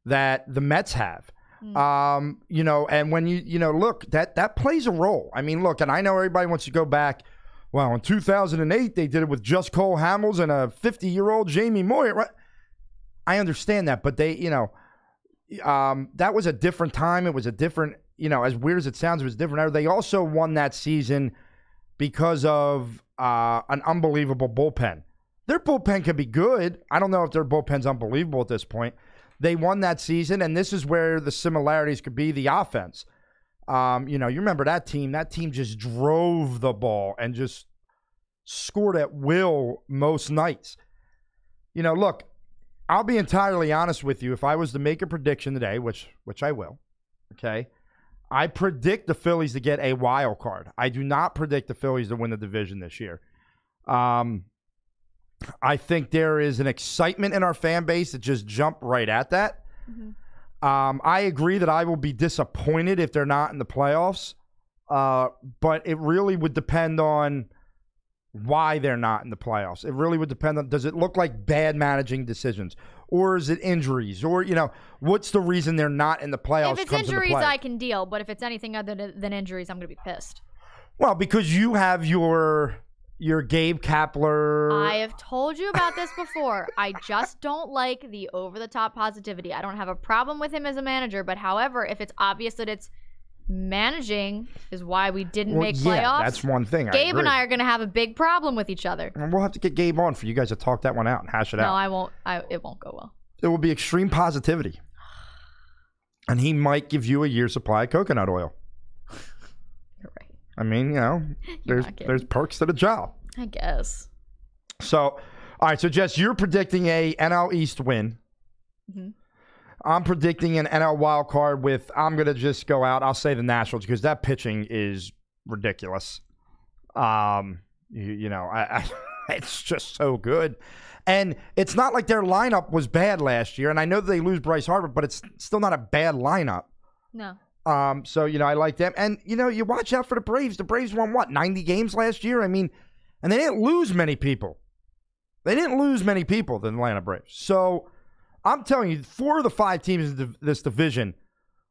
that the Mets have. And when you look, that plays a role. I mean, look, and I know everybody wants to go back. Well, in 2008, they did it with just Cole Hamels and a 50-year-old Jamie Moyer. Right? I understand that, but they, that was a different time. It was a different, as weird as it sounds, it was different. They also won that season because of an unbelievable bullpen. their bullpen could be good. I don't know if their bullpen's unbelievable at this point. They won that season, and this is where the similarities could be the offense. You remember that team. That team just drove the ball and just scored at will most nights. Look, I'll be entirely honest with you. If I was to make a prediction today, which I will, okay, I predict the Phillies to get a wild card. I do not predict the Phillies to win the division this year. I think there is an excitement in our fan base that just jumped right at that. Mm-hmm. I agree that I will be disappointed if they're not in the playoffs, but it really would depend on why they're not in the playoffs. It really would depend on, does it look like bad managing decisions, or is it injuries, or, what's the reason they're not in the playoffs? If it's injuries, I can deal, but if it's anything other than injuries, I'm going to be pissed. Well, because you have your Gabe Kapler. I have told you about this before. I just don't like the over-the-top positivity. I don't have a problem with him as a manager, but however, if it's obvious that it's managing is why we didn't make playoffs. Yeah, that's one thing. Gabe and I are going to have a big problem with each other. And we'll have to get Gabe on for you guys to talk that one out and hash it out. No, I won't. It won't go well. It will be extreme positivity. And he might give you a year's supply of coconut oil. You're right. I mean, there's perks to the job. I guess. So, all right. So, Jess, you're predicting a NL East win. Mm-hmm. I'm predicting an NL wild card with, I'm going to just go out. I'll say the Nationals because that pitching is ridiculous. It's just so good. And it's not like their lineup was bad last year. And I know that they lose Bryce Harper, but it's still not a bad lineup. No. So, I like them. And, you watch out for the Braves. The Braves won, 90 games last year? I mean, and they didn't lose many people. The Atlanta Braves. So, I'm telling you, 4 of the 5 teams in this division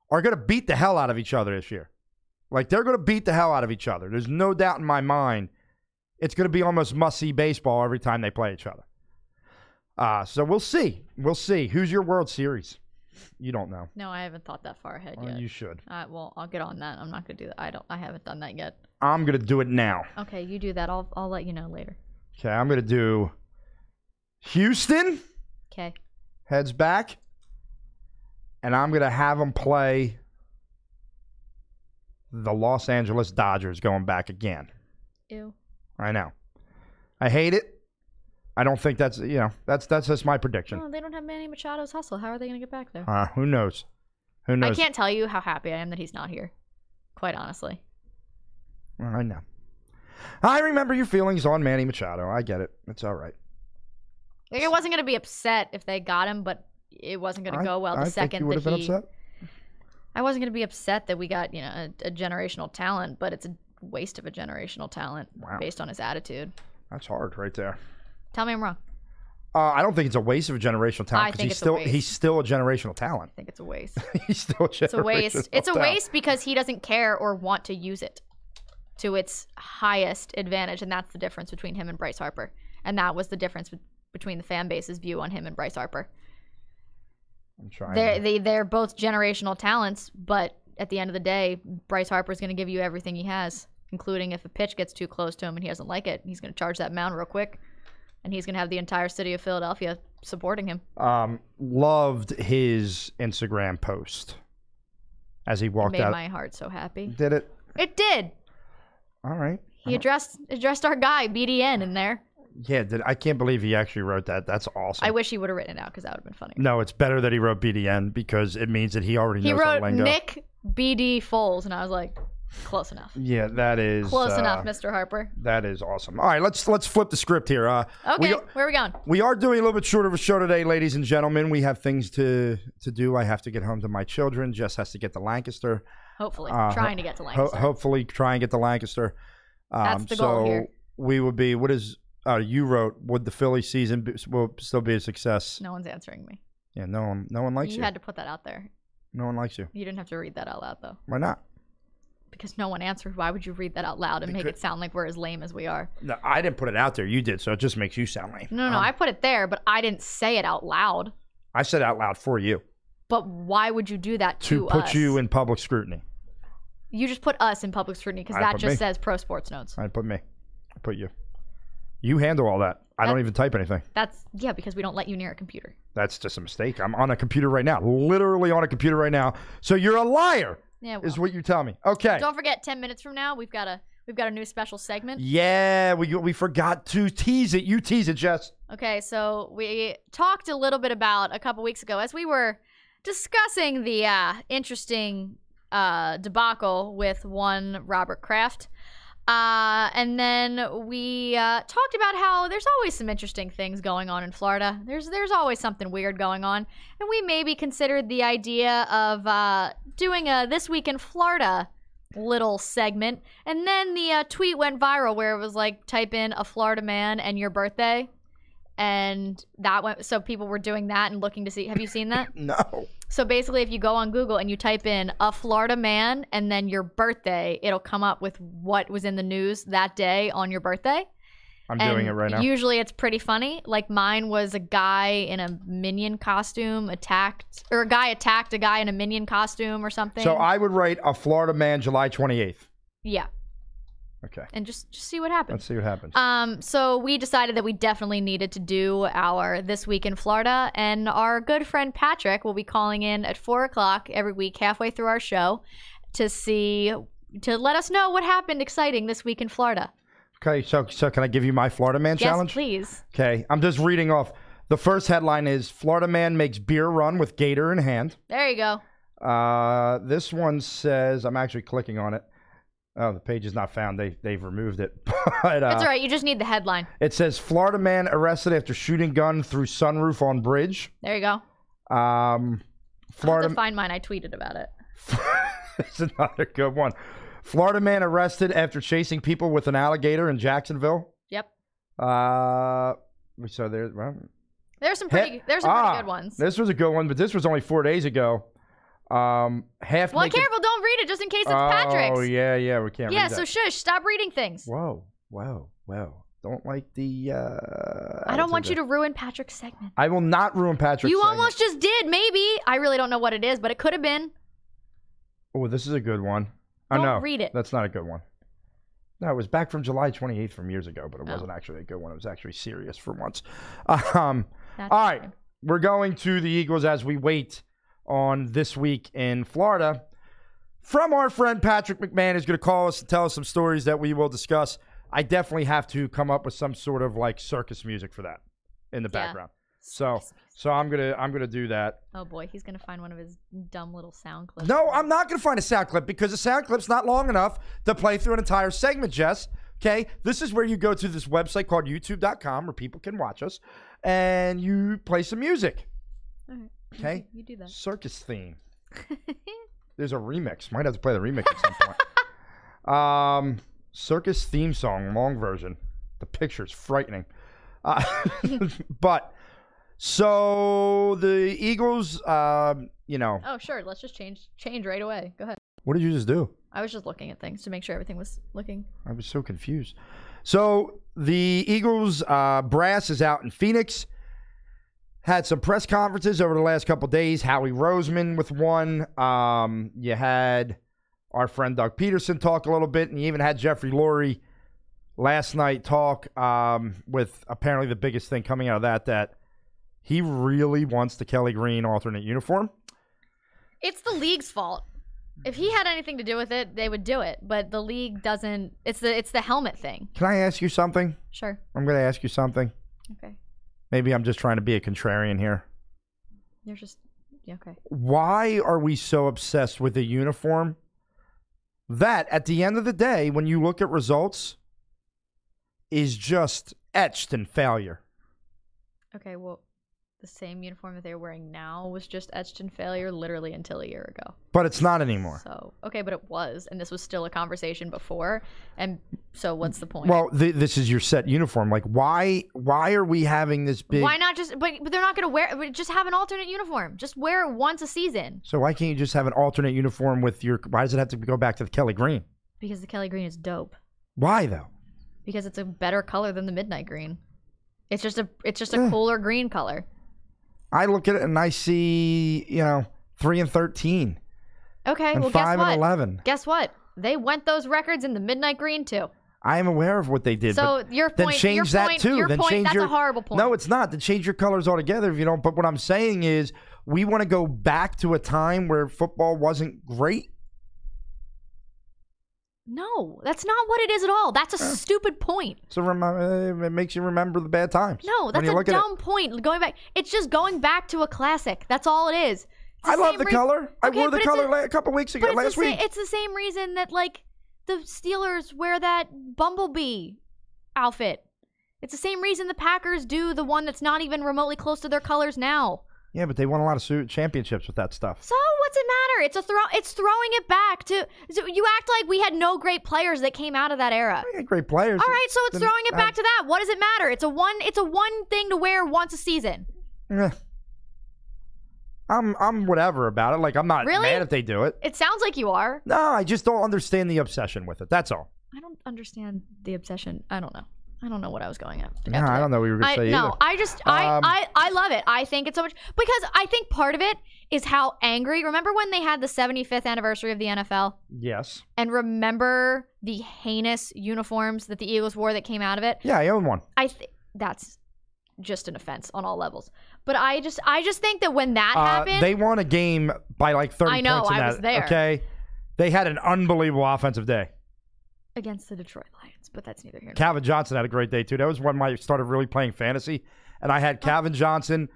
are going to beat the hell out of each other this year. Like, they're going to beat the hell out of each other. There's no doubt in my mind it's going to be almost must-see baseball every time they play each other. So, we'll see. Who's your World Series? You don't know. No, I haven't thought that far ahead yet. You should. Well, I'll get on that. I'm not going to do that. I haven't done that yet. I'm going to do it now. Okay, you do that. I'll let you know later. Okay, I'm going to do Houston. Okay. Heads back. And I'm going to have them play the Los Angeles Dodgers going back again. Ew. I know. I hate it. I don't think that's just my prediction. Oh, they don't have Manny Machado's hustle. How are they going to get back there? Who knows? I can't tell you how happy I am that he's not here. Quite honestly. Well, I know. I remember your feelings on Manny Machado. I get it. It's all right. I wasn't going to be upset if they got him, but it wasn't going to go well the second that he... Upset? I wasn't going to be upset that we got, a generational talent, but it's a waste of a generational talent based on his attitude. That's hard right there. Tell me I'm wrong. I don't think it's a waste of a generational talent because he's still a generational talent. I think it's a waste. He's still a generational It's a waste because he doesn't care or want to use it to its highest advantage, and that's the difference between him and Bryce Harper. And that was the difference between the fan base's view on him and Bryce Harper. I'm trying. They're both generational talents, but at the end of the day, Bryce Harper is going to give you everything he has, including if a pitch gets too close to him and he doesn't like it, he's going to charge that mound real quick. And he's going to have the entire city of Philadelphia supporting him. Loved his Instagram post as he walked out. It made my heart so happy. Did it? It did. All right. He addressed our guy, BDN, in there. Yeah, I can't believe he actually wrote that. That's awesome. I wish he would have written it out because that would have been funny. No, it's better that he wrote BDN because it means that he already knows the lingo. He wrote Nick BD Foles, and I was like... Close enough. Yeah, that is close enough, Mr. Harper. That is awesome. All right, let's flip the script here. Okay, where are we going? We are doing a little bit shorter of a show today, ladies and gentlemen. We have things to do. I have to get home to my children. Jess has to get to Lancaster. Hopefully, trying to get to Lancaster. Hopefully, try and get to Lancaster. That's the goal here. We would be. What is? You wrote. Would the Philly season will still be a success? No one's answering me. Yeah, no one likes you. You had to put that out there. No one likes you. You didn't have to read that out loud, though. Why not? Because no one answered. Why would you read that out loud and make it sound like we're as lame as we are? No, I didn't put it out there. You did, so it just makes you sound lame. No, I put it there, but I didn't say it out loud. I said it out loud for you. But why would you do that to us? To put you in public scrutiny. You just put us in public scrutiny because that just says Pro Sports Notes. I put me. I put you. You handle all that. I don't even type anything. Yeah, because we don't let you near a computer. That's just a mistake. I'm on a computer right now. Literally on a computer right now. So you're a liar. Yeah, is what you tell me. Okay. Don't forget, 10 minutes from now, we've got a new special segment. Yeah, we forgot to tease it. You tease it, Jess. Okay, so we talked a little bit about a couple weeks ago as we were discussing the interesting debacle with one Robert Kraft. And then we talked about how there's always some interesting things going on in Florida. There's always something weird going on. And we maybe considered the idea of doing a This Week in Florida little segment. And then the tweet went viral where it was like, type in a Florida man and your birthday. And that went, so people were doing that and looking to see. Have you seen that? No. So basically, if you go on Google and you type in a Florida man and then your birthday, it'll come up with what was in the news that day on your birthday. I'm doing it right now. Usually it's pretty funny. Like mine was a guy in a Minion costume a guy attacked a guy in a Minion costume or something. So I would write a Florida man July 28th. Yeah. Okay. And just see what happens. Let's see what happens. So we decided that we definitely needed to do our This Week in Florida, and our good friend Patrick will be calling in at 4:00 every week, halfway through our show, to let us know what happened exciting this week in Florida. Okay, so can I give you my Florida man challenge? Yes, please. Okay, I'm just reading off. The first headline is Florida man makes beer run with gator in hand. There you go. This one says, I'm actually clicking on it. Oh, the page is not found. They've removed it. But, That's all right. You just need the headline. It says Florida man arrested after shooting gun through sunroof on bridge. There you go. Florida. I have to find mine. I tweeted about it. This is not a good one. Florida man arrested after chasing people with an alligator in Jacksonville. Yep. So there's There's some pretty good ones. This was a good one, but this was only 4 days ago. Well, careful! Don't read it, just in case it's Patrick's. Oh yeah, we can't. Yeah, read that. so shush! Stop reading things. Whoa! Don't like the. I don't want you to ruin Patrick's segment. I will not ruin Patrick's. You segment. almost just did. Maybe I really don't know what it is, but it could have been. Oh, this is a good one. Don't read it. That's not a good one. No, it was back from July 28th from years ago, but it wasn't actually a good one. It was actually serious for once. All right, we're going to the Eagles as we wait on This Week in Florida. From our friend Patrick McMahon, who's going to call us and tell us some stories that we will discuss. I definitely have to come up with some sort of like circus music for that in the background. So I'm gonna do that. Oh boy, he's gonna find one of his dumb little sound clips. No, I'm not gonna find a sound clip because the sound clip's not long enough to play through an entire segment, Jess. Okay, this is where you go to this website called YouTube.com where people can watch us, and you play some music. All right. Okay, you do that. Circus theme. There's a remix. Might have to play the remix at some point. Circus theme song, long version. The picture's frightening. But so the Eagles, Oh, sure. Let's just change right away. Go ahead. What did you just do? I was just looking at things to make sure everything was looking. I was so confused. So the Eagles brass is out in Phoenix. Had some press conferences over the last couple of days. Howie Roseman with one. You had our friend Doug Peterson talk a little bit, and you even had Jeffrey Lurie last night talk with apparently the biggest thing coming out of that he really wants the Kelly Green alternate uniform. It's the league's fault. If he had anything to do with it, they would do it. But the league doesn't. It's the helmet thing. Can I ask you something? Sure. I'm going to ask you something. Okay. Maybe I'm just trying to be a contrarian here. You're just... Yeah, okay. Why are we so obsessed with the uniform that at the end of the day, when you look at results, is just etched in failure? Okay, well, the same uniform that they're wearing now was just etched in failure literally until a year ago. But it's not anymore. So, okay, but it was, and this was still a conversation before, and so what's the point? Well, this is your set uniform. Like, why are we having this big... Why not just... But they're not going to wear... Just have an alternate uniform. Just wear it once a season. So why can't you just have an alternate uniform with your... Why does it have to go back to the Kelly Green? Because the Kelly Green is dope. Why, though? Because it's a better color than the midnight green. It's just a cooler green color. I look at it and I see, 3 and 13. Okay, and well, 5 guess what? and 11. Guess what? They went those records in the midnight green too. I am aware of what they did. So but your then point, change your that point, too. Your then point, change that's your, a horrible point. No, it's not. Then change your colors altogether if you don't. But what I'm saying is, we want to go back to a time where football wasn't great. No, that's not what it is at all. That's a stupid point. So it makes you remember the bad times. No, that's a dumb point. Going back, it's just going back to a classic. That's all it is. I love the color. I wore the color a couple weeks ago, last week. It's the same reason that like the Steelers wear that bumblebee outfit. It's the same reason the Packers do the one that's not even remotely close to their colors now. Yeah, but they won a lot of championships with that stuff. So what's it matter? It's throwing it back to. So you act like we had no great players that came out of that era. We had great players. All right, so it's throwing it back to that. What does it matter? It's a one thing to wear once a season. I'm whatever about it. Like, I'm not mad if they do it. It sounds like you are. No, I just don't understand the obsession with it. That's all. I don't understand the obsession. I don't know. I don't know what I was going at. No, I don't know what you were going to say either. No, I love it. I think it's so much because I think part of it is how angry. Remember when they had the 75th anniversary of the NFL? Yes. And remember the heinous uniforms that the Eagles wore that came out of it? Yeah, I own one. That's just an offense on all levels. But I just think that when that happened, they won a game by like 30 I know, points in that. I was there. Okay. They had an unbelievable offensive day. Against the Detroit Lions, but that's neither here nor there. Calvin Johnson had a great day, too. That was when I started really playing fantasy. And I had Calvin Johnson.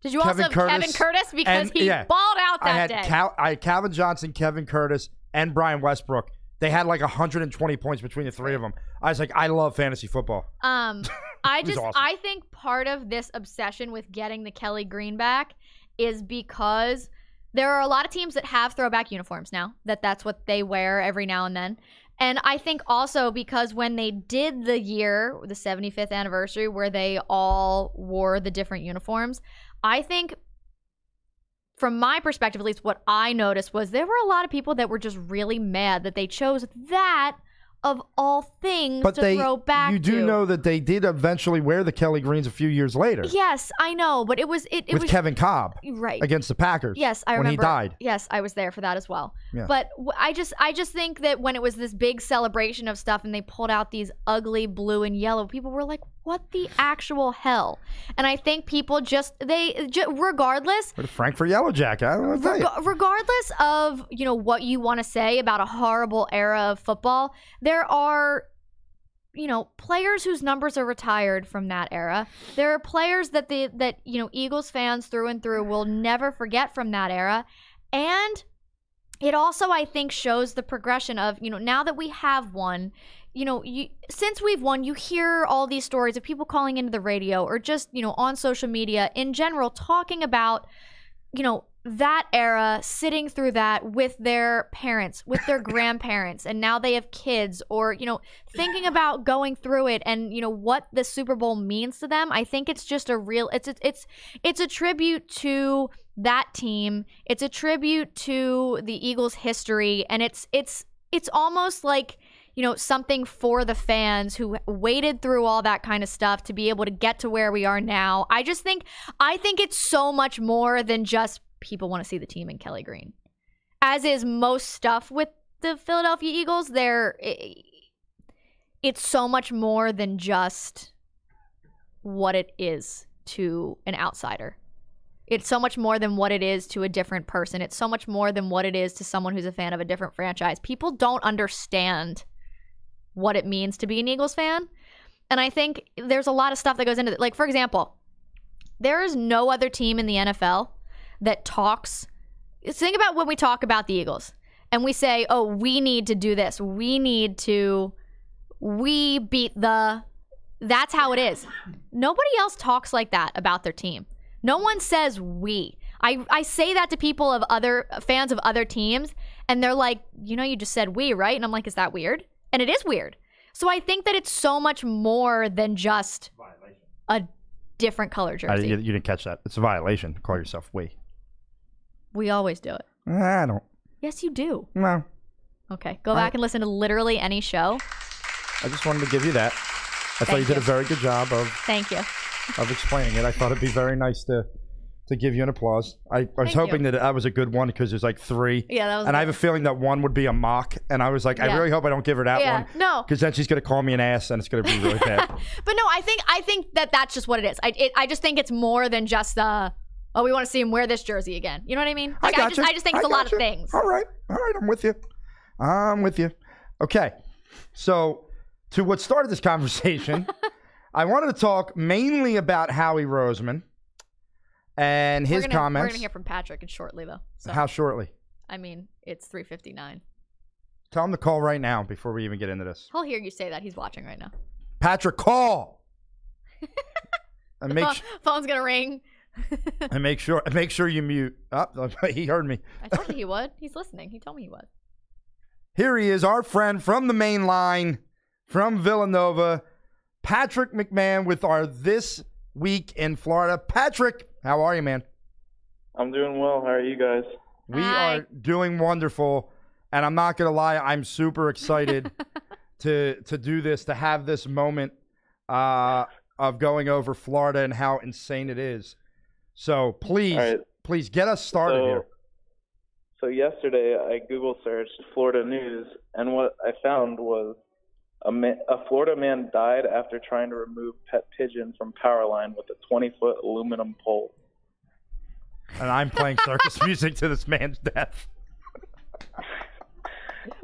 Did you also have Kevin Curtis? Because he balled out that day. I had Calvin Johnson, Kevin Curtis, and Brian Westbrook. They had like 120 points between the three of them. I was like, I love fantasy football. Awesome. I think part of this obsession with getting the Kelly Green back is because there are a lot of teams that have throwback uniforms now. That's what they wear every now and then. And I think also because when they did the 75th anniversary, where they all wore the different uniforms, I think from my perspective, at least what I noticed was there were a lot of people that were just really mad that they chose that of all things throw back to. You do know that they did eventually wear the Kelly Greens a few years later. Yes, I know, but it was with Kevin Cobb, right, against the Packers. Yes, I remember when he died. Yes, I was there for that as well. Yeah. But I just think that when it was this big celebration of stuff and they pulled out these ugly blue and yellow, people were like, "What the actual hell?" And I think people regardless. Or the Frankfurt Yellow Jacket. I don't know what to tell you. Regardless of what you want to say about a horrible era of football, there are players whose numbers are retired from that era. There are players that Eagles fans through and through will never forget from that era. And it also, I think, shows the progression of, now that we have won, since we've won, you hear all these stories of people calling into the radio or just, on social media in general, talking about, that era, sitting through that with their parents, with their grandparents, and now they have kids, or, thinking about going through it and, what the Super Bowl means to them. I think it's just it's a tribute to that team. It's a tribute to the Eagles' history, and it's almost like, something for the fans who waded through all that kind of stuff to be able to get to where we are now. I think it's so much more than just people want to see the team in Kelly Green. As is most stuff with the Philadelphia Eagles, it's so much more than just what it is to an outsider. It's so much more than what it is to a different person. It's so much more than what it is to someone who's a fan of a different franchise. People don't understand what it means to be an Eagles fan. And I think there's a lot of stuff that goes into it. Like, for example, there is no other team in the NFL that talks. Think about when we talk about the Eagles and we say, oh, we need to do this. We beat that's how it is. Nobody else talks like that about their team. No one says we. I say that to people of other fans of other teams, and they're like, you just said we, right? And I'm like, is that weird? And it is weird. So I think that it's so much more than just a different color jersey. You didn't catch that. It's a violation to call yourself we. We always do it. I don't. Yes, you do. No. Okay, go back and listen to literally any show. I just wanted to give you that. I thought you did a very good job of. Thank you. Of explaining it. I thought it'd be very nice to to give you an applause. I was Thank hoping you. that was a good one because there's like 3. Yeah, that was. And I have a feeling that one would be a mock. And I was like, I Yeah. really hope I don't give her that Yeah, one. no. Because then she's going to call me an ass and it's going to be really bad. But no, I think that's just what it is. I just think it's more than just the, oh, we want to see him wear this jersey again. You know what I mean? Like, I just think it's a lot of things. All right, I'm with you. Okay, so to what started this conversation, I wanted to talk mainly about Howie Roseman and his comments. We're gonna hear from Patrick shortly, though. So, How shortly? I mean, it's 3:59. Tell him to call right now before we even get into this. He'll hear you say that. He's watching right now. Patrick, call. And Phone's gonna ring. and make sure you mute. Oh, he heard me. I told you he would. He's listening. He told me he would. Here he is, our friend from the main line, from Villanova, Patrick McMahon, with our This Week in Florida. Patrick, how are you, man? I'm doing well. How are you guys? We Hi. are doing wonderful, and I'm not going to lie, I'm super excited to do this, to have this moment of going over Florida and how insane it is. So please, All right. please get us started here. So yesterday I Google searched Florida news, and what I found was a Florida man died after trying to remove pet pigeon from power line with a 20-foot aluminum pole. And I'm playing circus music to this man's death.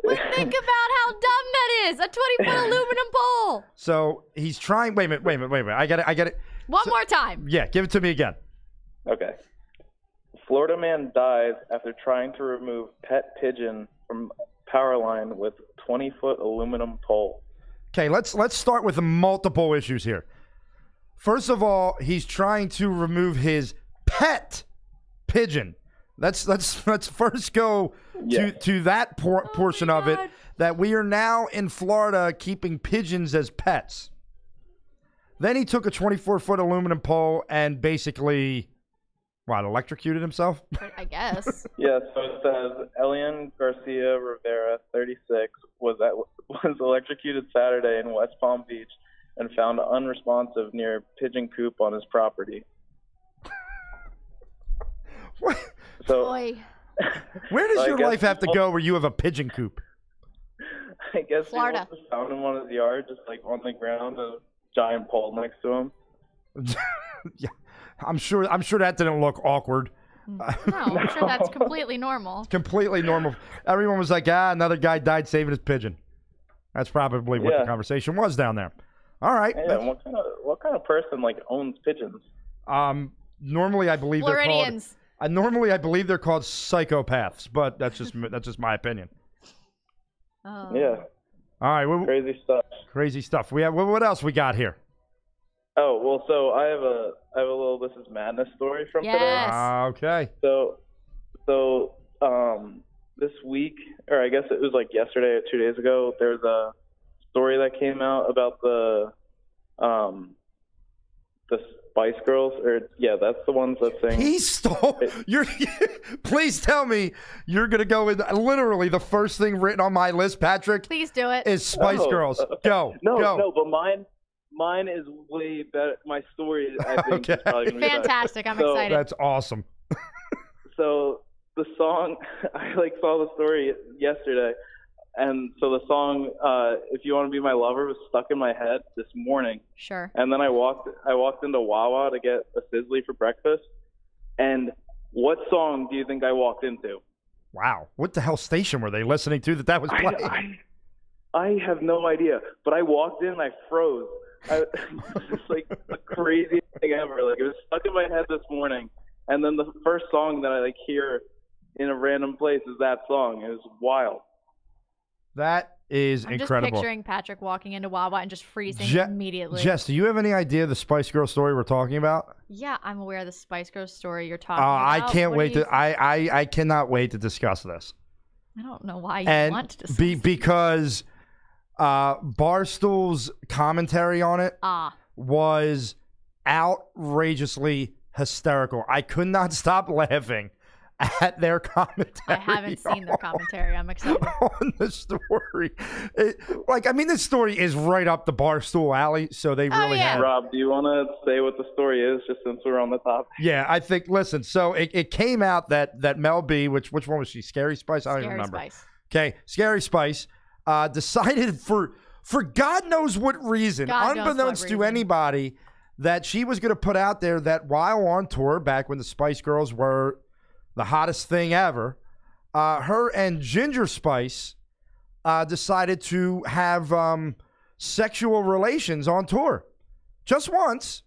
But think about how dumb that is. A 20-foot aluminum pole. So he's trying. Wait a minute. I get it. One more time. Yeah, give it to me again. Okay. Florida man dies after trying to remove pet pigeon from power line with 20-foot aluminum pole. Okay, let's start with the multiple issues here. First of all, he's trying to remove his pet pigeon. Let's first go to that portion of it, that we are now in Florida keeping pigeons as pets. Then he took a 24-foot aluminum pole and basically, electrocuted himself? I guess. Yeah, so it says Elian Garcia Rivera, 36, was electrocuted Saturday in West Palm Beach and found unresponsive near pigeon coop on his property. What? So, Boy. Where does your life have to go where you have a pigeon coop? I guess Florida. he just found him on his yard, just like on the ground, a giant pole next to him. Yeah, I'm sure that didn't look awkward. No, I'm sure that's completely normal. Completely normal. Everyone was like, another guy died saving his pigeon. That's probably what the conversation was down there. All right. Yeah, what kind of person owns pigeons? Normally I believe Floridians. I believe they're called psychopaths, but that's just my opinion. Oh. Yeah. All right. Crazy stuff. Crazy stuff. We have what else we got here? Oh, well, so I have a little This Is Madness story from today. Yes. Okay. So this week, or I guess it was yesterday or 2 days ago, there's a story that came out about the Spice Girls, that's the ones that sing. He stole. Please tell me you're gonna go with literally the first thing written on my list, Patrick. Please do it. Is Spice Girls. Go. No, but mine is way better. My story, I think, is probably gonna be better. Fantastic. I'm excited. That's awesome. So the song, I saw the story yesterday, and so the song, "If You Want to Be My Lover," was stuck in my head this morning. Sure. And then I walked into Wawa to get a sizzly for breakfast. And what song do you think I walked into? Wow. What the hell station were they listening to that was playing? I have no idea. But I walked in and I froze. It's the craziest thing ever. It was stuck in my head this morning. And then the first song that I hear in a random place is that song. It was wild. That is I'm incredible. just picturing Patrick walking into Wawa and just freezing immediately. Jess, do you have any idea the Spice Girl story we're talking about? Yeah, I'm aware of the Spice Girls story you're talking about. I can't wait I cannot wait to discuss this. I don't know why you want to discuss because Barstool's commentary on it was outrageously hysterical. I could not stop laughing at their commentary. I haven't seen their commentary. I'm excited. On the story. This story is right up the Barstool alley, so they really yeah. had... Rob, do you want to say what the story is, just since we're on the topic? Yeah, I think, listen, so it came out that Mel B, which one was she? Scary Spice? I don't even remember. Spice. Okay, Scary Spice decided for God knows what reason, unbeknownst to anybody, that she was going to put out there that while on tour, back when the Spice Girls were the hottest thing ever, her and Ginger Spice decided to have sexual relations on tour. Just once,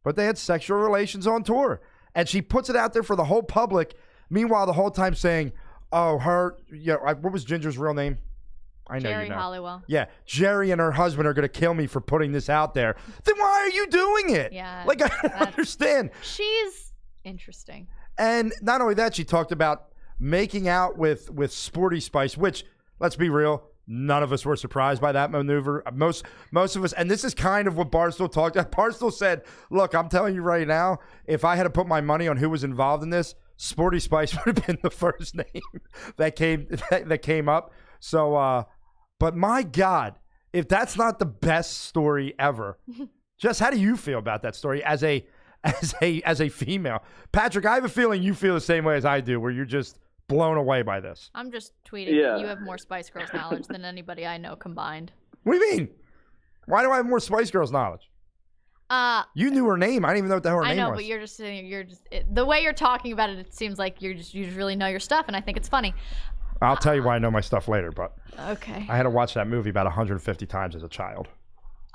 but they had sexual relations on tour. And she puts it out there for the whole public, meanwhile the whole time saying, what was Ginger's real name? I know Jerry you know. Halliwell. Yeah, Jerry and her husband are going to kill me for putting this out there. Then why are you doing it? Yeah. I don't understand. She's interesting. And not only that, she talked about making out with Sporty Spice, which, let's be real, none of us were surprised by that maneuver. Most of us, and this is kind of what Barstool talked about. Barstool said, look, I'm telling you right now, if I had to put my money on who was involved in this, Sporty Spice would have been the first name that came up. So, but my God, if that's not the best story ever, Jess, how do you feel about that story as a female? Patrick, I have a feeling you feel the same way as I do, where you're just blown away by this. I'm just tweeting that you have more Spice Girls knowledge than anybody I know combined. What do you mean? Why do I have more Spice Girls knowledge? You knew her name. I didn't even know what the hell her name was. I know, but you're just the way you're talking about it. It seems like you just really know your stuff, and I think it's funny. I'll tell you why I know my stuff later, but okay. I had to watch that movie about 150 times as a child.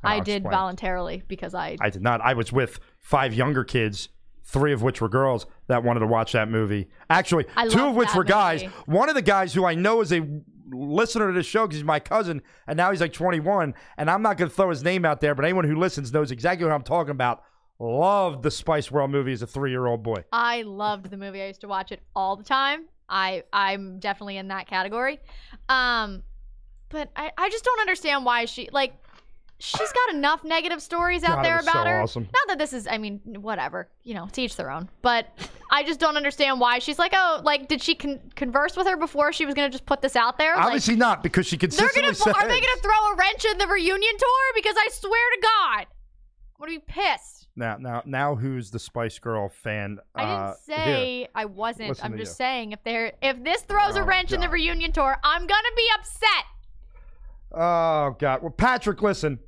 I did voluntarily because I did not. I was with 5 younger kids, 3 of which were girls that wanted to watch that movie. Actually, 2 of which were guys. One of the guys who I know is a listener to this show because he's my cousin, and now he's like 21, and I'm not going to throw his name out there, but anyone who listens knows exactly what I'm talking about. Loved the Spice World movie as a 3-year-old boy. I loved the movie. I used to watch it all the time. I'm definitely in that category. But I just don't understand why she's got enough negative stories out there about her. Awesome. Not that this is, whatever, to each their own. But I just don't understand why she's did she converse with her before she was going to just put this out there? Obviously not, because she consistently says. Are they going to throw a wrench in the reunion tour? Because I swear to God, I'm going to be pissed. Now, who's the Spice Girl fan? I didn't say here. I wasn't. Listen I'm just you. saying if this throws a wrench in the reunion tour, I'm gonna be upset. Oh God! Well, Patrick, listen,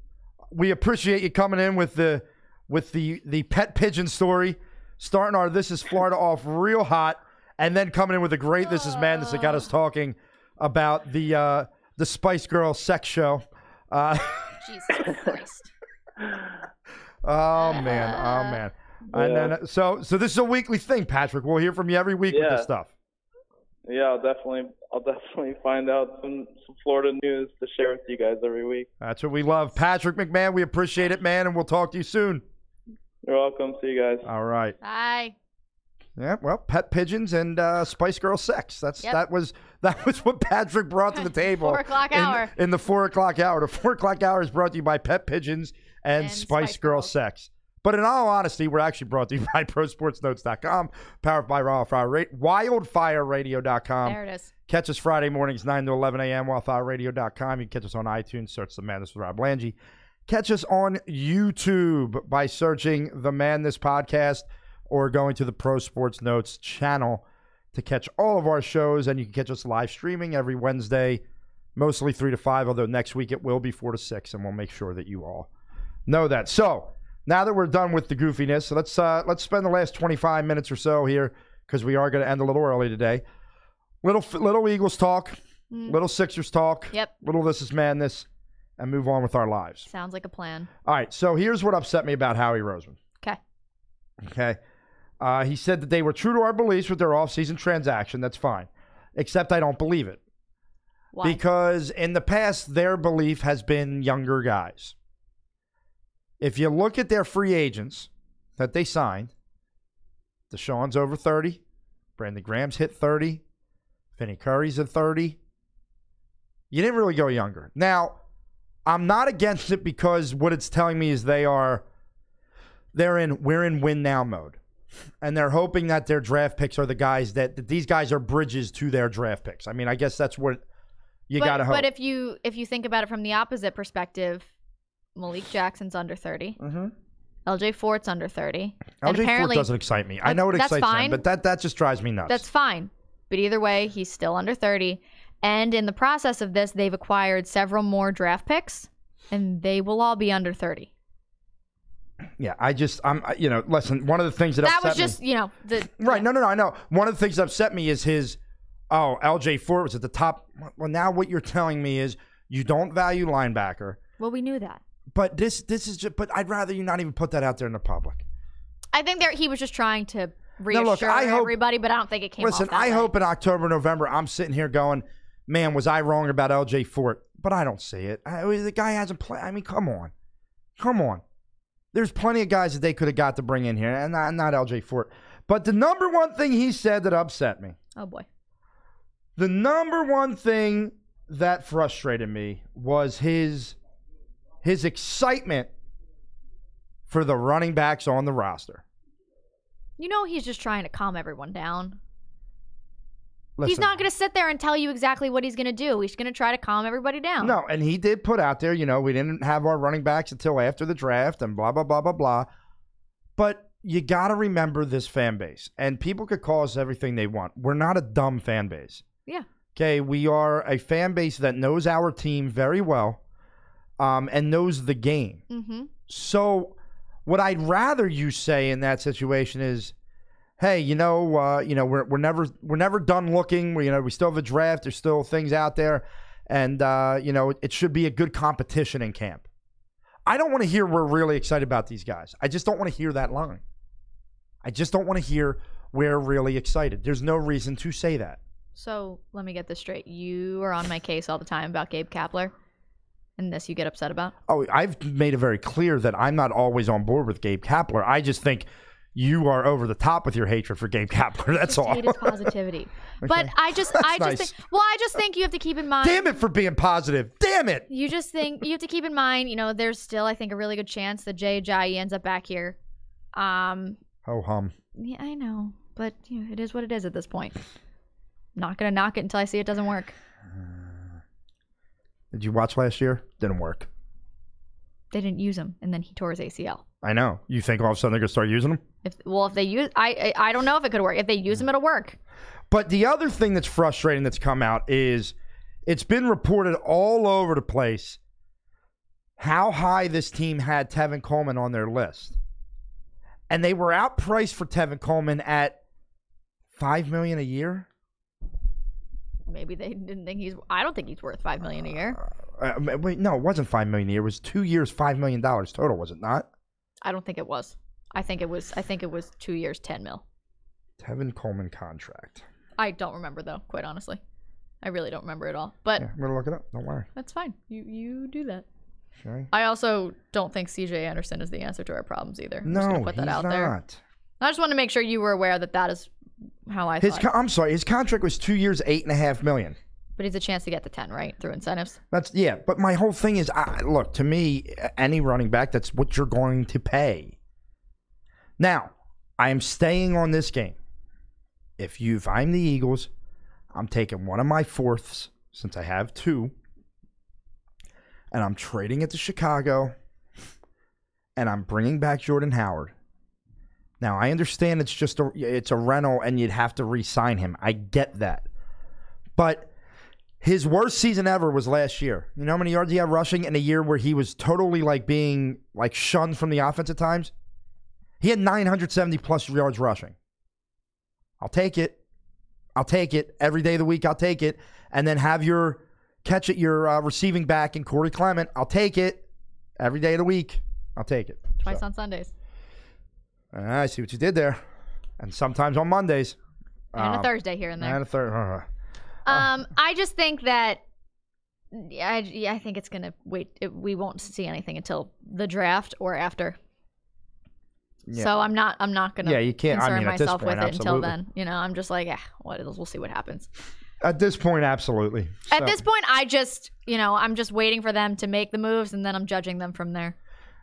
we appreciate you coming in with the pet pigeon story, starting our This Is Florida off real hot, and then coming in with a great This Is Madness that got us talking about the Spice Girl sex show. Jesus Christ. Oh man. And then so this is a weekly thing, Patrick. We'll hear from you every week with this stuff. Yeah, I'll definitely find out some Florida news to share with you guys every week. That's what we love. Patrick McMahon, we appreciate it, man, and we'll talk to you soon. You're welcome. See you guys. All right. Bye. Yeah, well, pet pigeons and Spice Girl sex. That was what Patrick brought to the table. 4 o'clock hour. In the 4 o'clock hour. The 4 o'clock hour is brought to you by pet pigeons and Spice Girl sex. But in all honesty, we're actually brought to you by ProSportsNotes.com, powered by WildfireRadio.com. There it is. Catch us Friday mornings, 9 to 11 a.m., WildfireRadio.com. You can catch us on iTunes, search The Madness with Rob Lange. Catch us on YouTube by searching The Madness Podcast or going to the Pro Sports Notes channel to catch all of our shows. And you can catch us live streaming every Wednesday, mostly 3 to 5, although next week it will be 4 to 6, and we'll make sure that you all know that. So now that we're done with the goofiness, let's spend the last 25 minutes or so here, because we are going to end a little early today. Little Eagles talk, little Sixers talk, little This Is Madness, and move on with our lives. Sounds like a plan. All right, so here's what upset me about Howie Roseman. Okay. He said that they were true to our beliefs with their offseason transaction. That's fine, except I don't believe it. Why? Because in the past, their belief has been younger guys. If you look at their free agents that they signed, Deshaun's over 30, Brandon Graham's hit 30, Vinny Curry's at 30. You didn't really go younger. Now, I'm not against it because what it's telling me is we're in win now mode. and they're hoping that their draft picks are the guys that these guys are bridges to their draft picks. I mean, I guess that's what you got to hope. But if you think about it from the opposite perspective, Malik Jackson's under 30. Mm-hmm. LJ Fort's under 30. LJ Fort doesn't excite me. I know it excites him, but that just drives me nuts. That's fine. But either way, he's still under 30. And in the process of this, they've acquired several more draft picks, and they will all be under 30. Yeah, listen, one of the things that upset was just, me, right. No, I know. One of the things that upset me is LJ Fort was at the top. Well, now what you're telling me is you don't value linebacker. Well, we knew that. But this is just, but I'd rather you not even put that out there in the public. I think he was just trying to reassure everybody, but I don't think it came off that way. Hope in October, November, I'm sitting here going, man, was I wrong about LJ Fort? But I don't see it. The guy hasn't played. I mean, come on. There's plenty of guys that they could have got to bring in here, and not LJ Fort. But the number one thing he said that upset me. Oh, boy. The number one thing that frustrated me was his excitement for the running backs on the roster. He's just trying to calm everyone down. Listen, he's not going to sit there and tell you exactly what he's going to do. He's going to try to calm everybody down. No, and he did put out there, we didn't have our running backs until after the draft and blah, blah, blah, blah, blah. But you got to remember this fan base. And people could call us everything they want. We're not a dumb fan base. Yeah. Okay, we are a fan base that knows our team very well and knows the game. Mm-hmm. So what I'd rather you say in that situation is, hey, we're never done looking. We still have a draft. There's still things out there, and it should be a good competition in camp. I don't want to hear we're really excited about these guys. I just don't want to hear that line. I just don't want to hear we're really excited. There's no reason to say that. So let me get this straight. You are on my case all the time about Gabe Kapler, and this you get upset about? Oh, I've made it very clear that I'm not always on board with Gabe Kapler. I just think you are over the top with your hatred for Gabe Kapler. That's all. Hate his positivity. Okay. But I just think you have to keep in mind. Damn it for being positive. Damn it. You just think you have to keep in mind, there's still, I think, a really good chance that Jay Ajayi ends up back here. Ho hum. Yeah, I know. But it is what it is at this point. Not going to knock it until I see it doesn't work. Did you watch last year? Didn't work. They didn't use him, and then he tore his ACL. I know. You think all of a sudden they're going to start using him? If they use, I don't know if it could work. If they use him, it'll work. But the other thing that's frustrating that's come out is it's been reported all over the place how high this team had Tevin Coleman on their list. And they were outpriced for Tevin Coleman at $5 million a year. Maybe they didn't think I don't think he's worth $5 million a year. Wait, no, it wasn't $5 million a year. It was 2 years, $5 million total, was it not? I don't think it was. I think it was 2 years, $10 million. Tevin Coleman contract. I don't remember though, quite honestly. I really don't remember at all. But I'm gonna look it up. Don't worry. That's fine. You do that. Okay. I also don't think C.J. Anderson is the answer to our problems either. I'm no, just gonna put that he's out not. There. I just want to make sure you were aware that is how I thought. I'm sorry. His contract was 2 years, $8.5 million. But he's a chance to get to 10, right? Through incentives. But my whole thing is, look, to me, any running back, that's what you're going to pay. Now, I am staying on this game. If I'm the Eagles, I'm taking one of my fourths, since I have two, and I'm trading it to Chicago, and I'm bringing back Jordan Howard. Now, I understand it's a rental, and you'd have to re-sign him. I get that. But his worst season ever was last year. You know how many yards he had rushing in a year where he was totally being shunned from the offense at times? He had 970-plus yards rushing. I'll take it. Every day of the week, I'll take it. And then have your receiving back in Corey Clement. I'll take it. Every day of the week, I'll take it. Twice on Sundays. I see what you did there. And sometimes on Mondays. And a Thursday here and there. And a third. I just think that I think it's going to wait. We won't see anything until the draft or after. Yeah. So I'm not going to concern myself with it until then. I'm just we'll see what happens. At this point, absolutely. At this point, I'm just waiting for them to make the moves, and then I'm judging them from there.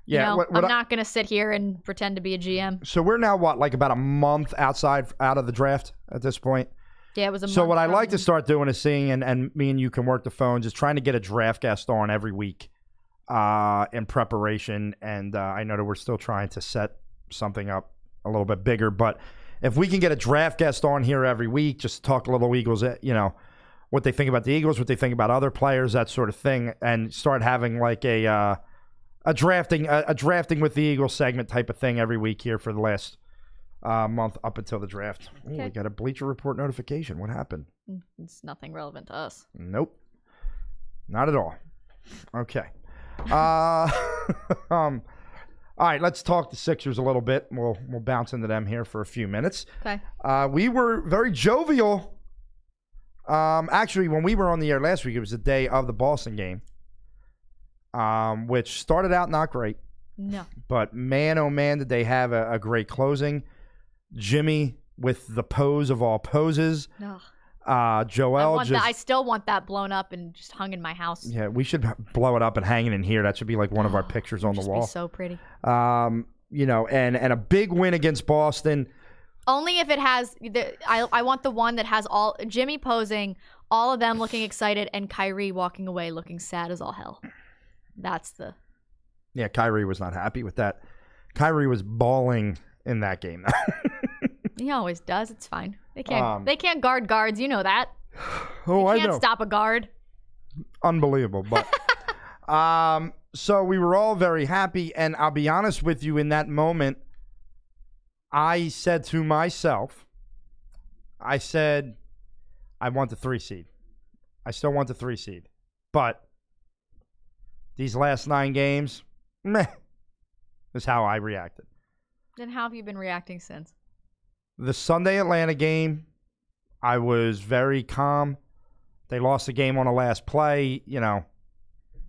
Yeah, I'm not going to sit here and pretend to be a GM. So we're now, like about a month out of the draft at this point? Yeah, it was a month. So what I like to start doing is seeing, and me and you can work the phones, is trying to get a draft guest on every week in preparation. And I know that we're still trying to set something up a little bit bigger. But if we can get a draft guest on here every week, just talk a little Eagles, what they think about the Eagles, what they think about other players, that sort of thing, and start having like a drafting with the Eagles segment type of thing every week here for the last month up until the draft. Ooh, we got a Bleacher Report notification. What happened? It's nothing relevant to us. Nope. Not at all. Okay. All right, let's talk the Sixers a little bit. We'll bounce into them here for a few minutes. Okay. We were very jovial. Actually, when we were on the air last week, it was the day of the Boston game. Which started out not great. No. But man, oh man, did they have a great closing. Jimmy with the pose of all poses. No. Joel I still want that blown up and just hung in my house. Yeah, we should blow it up and hang it in here. That should be like one of our pictures on the wall. Be so pretty. And a big win against Boston. Only if it has I want the one that has all Jimmy posing, all of them looking excited, and Kyrie walking away looking sad as all hell. That's the... Yeah, Kyrie was not happy with that. Kyrie was bawling in that game. He always does. It's fine. They can't guard guards. You know that. Oh, I know. They can't stop a guard. Unbelievable. But so we were all very happy. And I'll be honest with you, in that moment, I said to myself, I want the 3 seed. I still want the 3 seed. But these last 9 games, meh, is how I reacted. Then how have you been reacting since? The Sunday Atlanta game, I was very calm. They lost the game on the last play,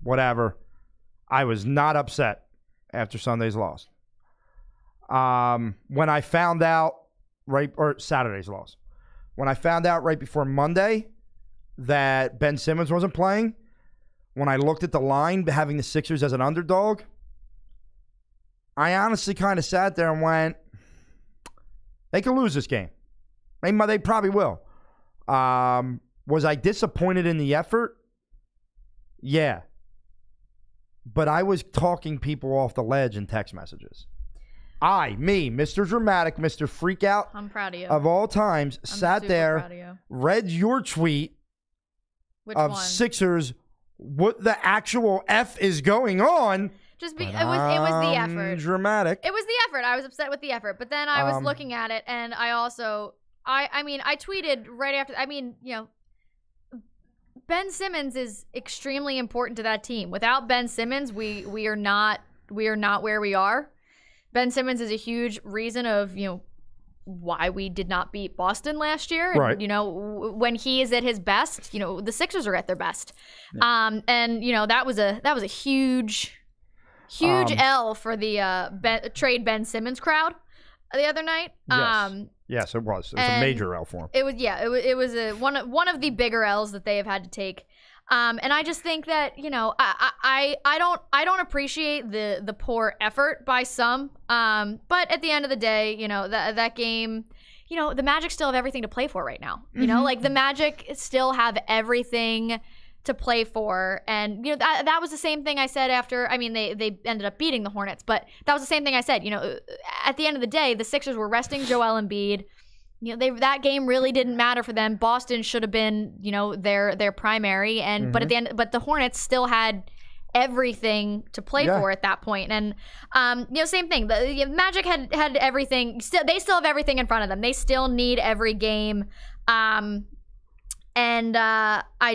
whatever. I was not upset after Sunday's loss. When I found out, Saturday's loss. When I found out right before Monday that Ben Simmons wasn't playing, when I looked at the line, having the Sixers as an underdog, I honestly kind of sat there and went, they could lose this game. They probably will. Was I disappointed in the effort? Yeah. But I was talking people off the ledge in text messages. Me, Mr. Dramatic, Mr. Freakout. I'm proud of you. Of all times, sat there, read your tweet of one? Sixers. What the actual F is going on? It was the effort. Dramatic. It was the effort. I was upset with the effort. But then I was looking at it, and I also, I tweeted right after, Ben Simmons is extremely important to that team. Without Ben Simmons, we are not where we are. Ben Simmons is a huge reason of, why we did not beat Boston last year. Right. And, when he is at his best, the Sixers are at their best. Yeah. That was a huge L for the trade Ben Simmons crowd the other night. Yes, it was. It was a major L for him. It was one of the bigger L's that they have had to take. And I just think that, I don't appreciate the poor effort by some. But at the end of the day, that game, the Magic still have everything to play for right now. Like the Magic still have everything to play for. And, that was the same thing I said after, they ended up beating the Hornets, but that was the same thing I said. At the end of the day, the Sixers were resting Joel Embiid. That game really didn't matter for them. Boston should have been, their primary, and but at the end, but the Hornets still had everything to play for at that point. And same thing. The Magic had everything. They still have everything in front of them. They still need every game. I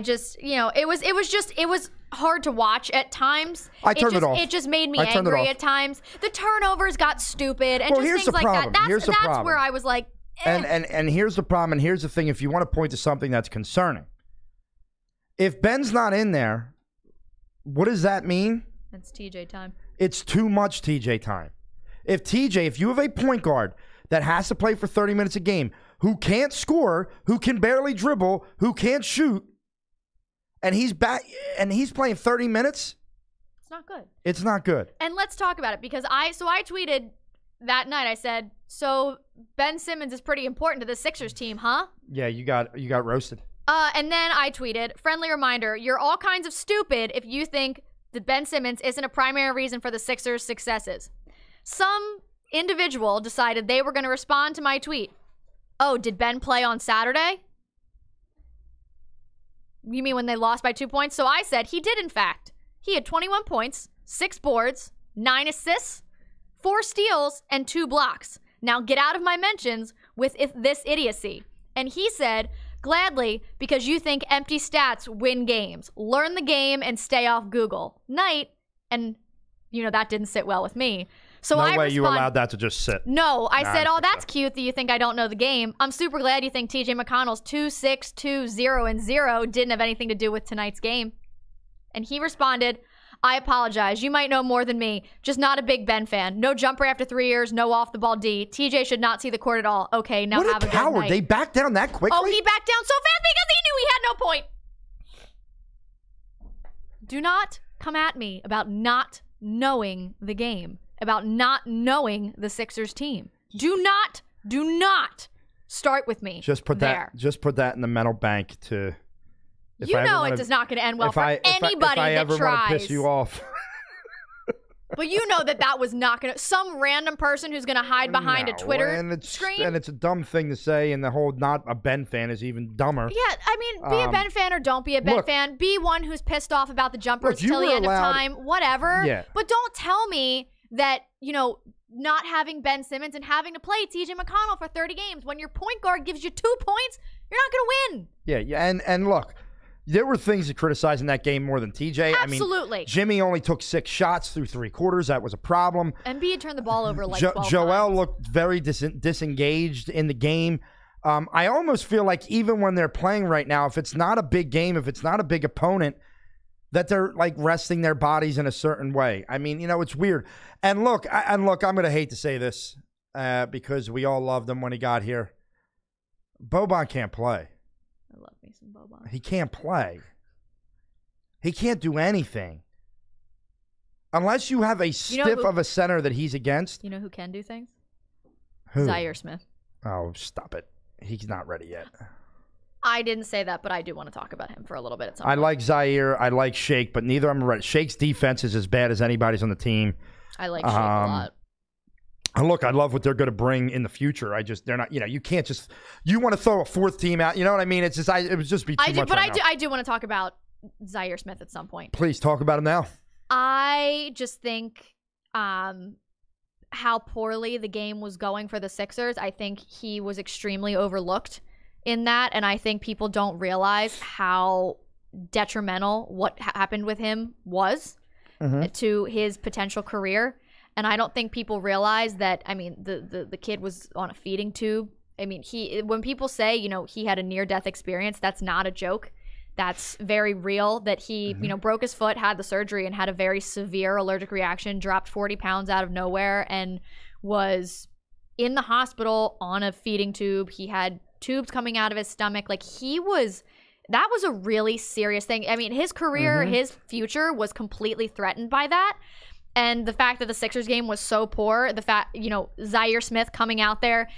just, it was hard to watch at times. I turned it off. It just made me angry at times. The turnovers got stupid and just things like that. That's where I was like. And here's the problem, and here's the thing, if you want to point to something that's concerning. If Ben's not in there, what does that mean? It's TJ time. It's too much TJ time. If you have a point guard that has to play for 30 minutes a game, who can't score, who can barely dribble, who can't shoot, and he's back and he's playing 30 minutes, It's not good. It's not good. And let's talk about it because I tweeted that night. I said, so Ben Simmons is pretty important to the Sixers team, huh? Yeah, you got roasted. And then I tweeted, friendly reminder, you're all kinds of stupid if you think that Ben Simmons isn't a primary reason for the Sixers' successes. Some individual decided they were going to respond to my tweet. Oh, did Ben play on Saturday? You mean when they lost by 2 points? So I said he did, in fact. He had 21 points, 6 boards, 9 assists, 4 steals, and 2 blocks. Now get out of my mentions with this idiocy. And he said, gladly, because you think empty stats win games. Learn the game and stay off Google. Night. And, that didn't sit well with me. So no way you allowed that to just sit. No, I said, oh, that's cute that you think I don't know the game. I'm super glad you think TJ McConnell's 2-6, 2-0-0 didn't have anything to do with tonight's game. And he responded, I apologize. You might know more than me. Just not a big Ben fan. No jumper after 3 years. No off the ball D. TJ should not see the court at all. Okay, now have a good night. They backed down that quickly? Oh, he backed down so fast because he knew he had no point. Do not come at me about not knowing the game. About not knowing the Sixers team. Do not start with me. Just put that in the mental bank to. It's not going to end well for anybody that tries. If I ever want to piss you off. But that was not going to. Some random person who's going to hide behind a Twitter screen. And it's a dumb thing to say, and the whole not a Ben fan is even dumber. Yeah, I mean, be a Ben fan or don't be a Ben fan. Be one who's pissed off about the jumpers till the end of time. Whatever. Yeah. But don't tell me that, not having Ben Simmons and having to play TJ McConnell for 30 games when your point guard gives you 2 points, you're not going to win. Yeah, and look, there were things to criticize in that game more than TJ. Absolutely. I mean, Jimmy only took 6 shots through 3 quarters. That was a problem. Embiid turned the ball over like 12 Joel times. looked very disengaged in the game. I almost feel like even when they're playing right now, if it's not a big game, if it's not a big opponent, that they're like resting their bodies in a certain way. I mean, it's weird. And look, I'm going to hate to say this because we all loved him when he got here. Boban can't play. I love me some Boban. He can't play. He can't do anything. Unless you have a stiff of a center that he's against. You know who can do things? Who? Zaire Smith. Oh, stop it. He's not ready yet. I didn't say that, but I do want to talk about him for a little bit at some point. I like Zaire. I like Shake, but neither of them are ready. Shake's defense is as bad as anybody's on the team. I like Shake a lot. And look, I love what they're going to bring in the future. They're not, you can't just, you want to throw a 4th team out. You know what I mean? It's just, it would just be too much. But I do want to talk about Zaire Smith at some point. Please talk about him now. I just think how poorly the game was going for the Sixers. I think he was extremely overlooked in that, and I think people don't realize how detrimental what happened with him was to his potential career. And I don't think people realize that, I mean, the kid was on a feeding tube. I mean, when people say, he had a near-death experience, that's not a joke. That's very real, that he, broke his foot, had the surgery, and had a very severe allergic reaction, dropped 40 pounds out of nowhere, and was in the hospital on a feeding tube. He had tubes coming out of his stomach. Like, that was a really serious thing. I mean, his career, his future was completely threatened by that. And the fact that the Sixers game was so poor, the fact, Zaire Smith coming out there,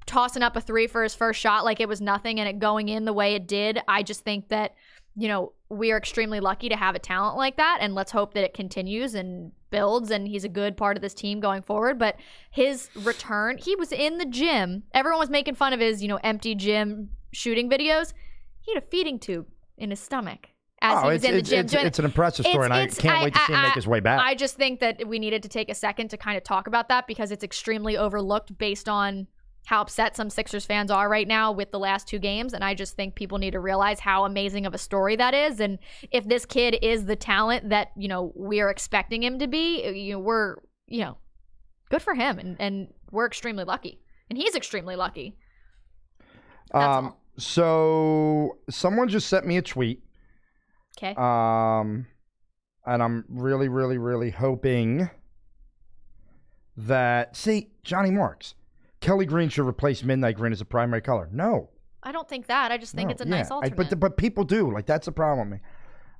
tossing up a 3 for his first shot like it was nothing and it going in the way it did. I just think that, we are extremely lucky to have a talent like that. And let's hope that it continues and builds and he's a good part of this team going forward. But his return, he was in the gym. Everyone was making fun of his, empty gym shooting videos. He had a feeding tube in his stomach as he was in the gym. It's an impressive story, and I can't wait to see him make his way back. I just think that we needed to take a second to kind of talk about that because it's extremely overlooked based on how upset some Sixers fans are right now with the last 2 games. And I just think people need to realize how amazing of a story that is. And if this kid is the talent that, we're expecting him to be, we're, good for him. And we're extremely lucky. And he's extremely lucky. That's all. So someone just sent me a tweet. Okay. And I'm really, really, really hoping that, see, Johnny Marks. Kelly Green should replace Midnight Green as a primary color. No. I don't think that. I just think it's a nice alternate. But people do. Like, that's the problem with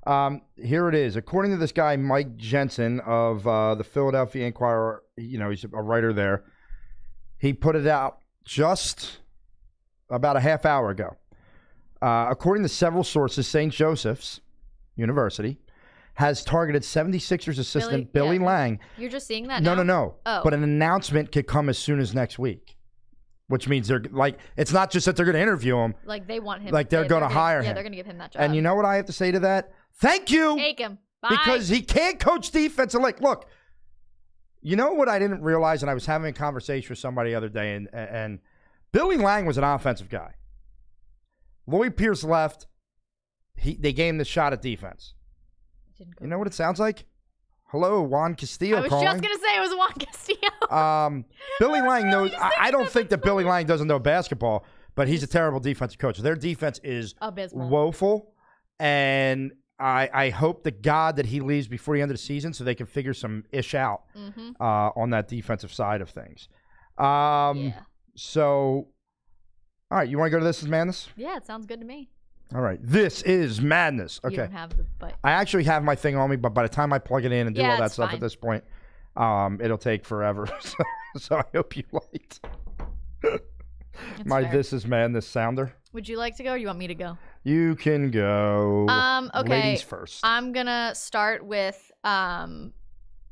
Here it is. According to this guy, Mike Jensen of the Philadelphia Inquirer, he's a writer there. He put it out just about a half hour ago. According to several sources, St. Joseph's University has targeted 76ers assistant Billy Lang. You're just seeing that now? No. Oh. But an announcement could come as soon as next week, which means they're like, it's not just that they're going to interview him. Like they want him. Like they're going to hire him. Yeah, they're going to give him that job. And you know what I have to say to that? Thank you. Take him. Bye. Because he can't coach defense. And like, look, you know what I didn't realize, and I was having a conversation with somebody the other day, and Billy Lang was an offensive guy. Lloyd Pierce left. They gave him the shot at defense. You know what it sounds like? Hello, Juan Castillo. I was calling. just going to say it was Juan Castillo. Billy Lang knows. I don't think that Billy Lang doesn't know basketball, but he's a terrible defensive coach. Their defense is abysmal, woeful, and I hope to God that he leaves before the end of the season so they can figure some ish out on that defensive side of things. So, all right, you want to go to This Is Madness? Yeah, it sounds good to me. All right, This Is Madness. Okay. You don't have the but. I actually have my thing on me, but by the time I plug it in and do all that stuff at this point, it'll take forever. So I hope you liked my fair. This Is Madness sounder. Would you like to go or do you want me to go? You can go. Okay. Ladies first. I'm going to start with so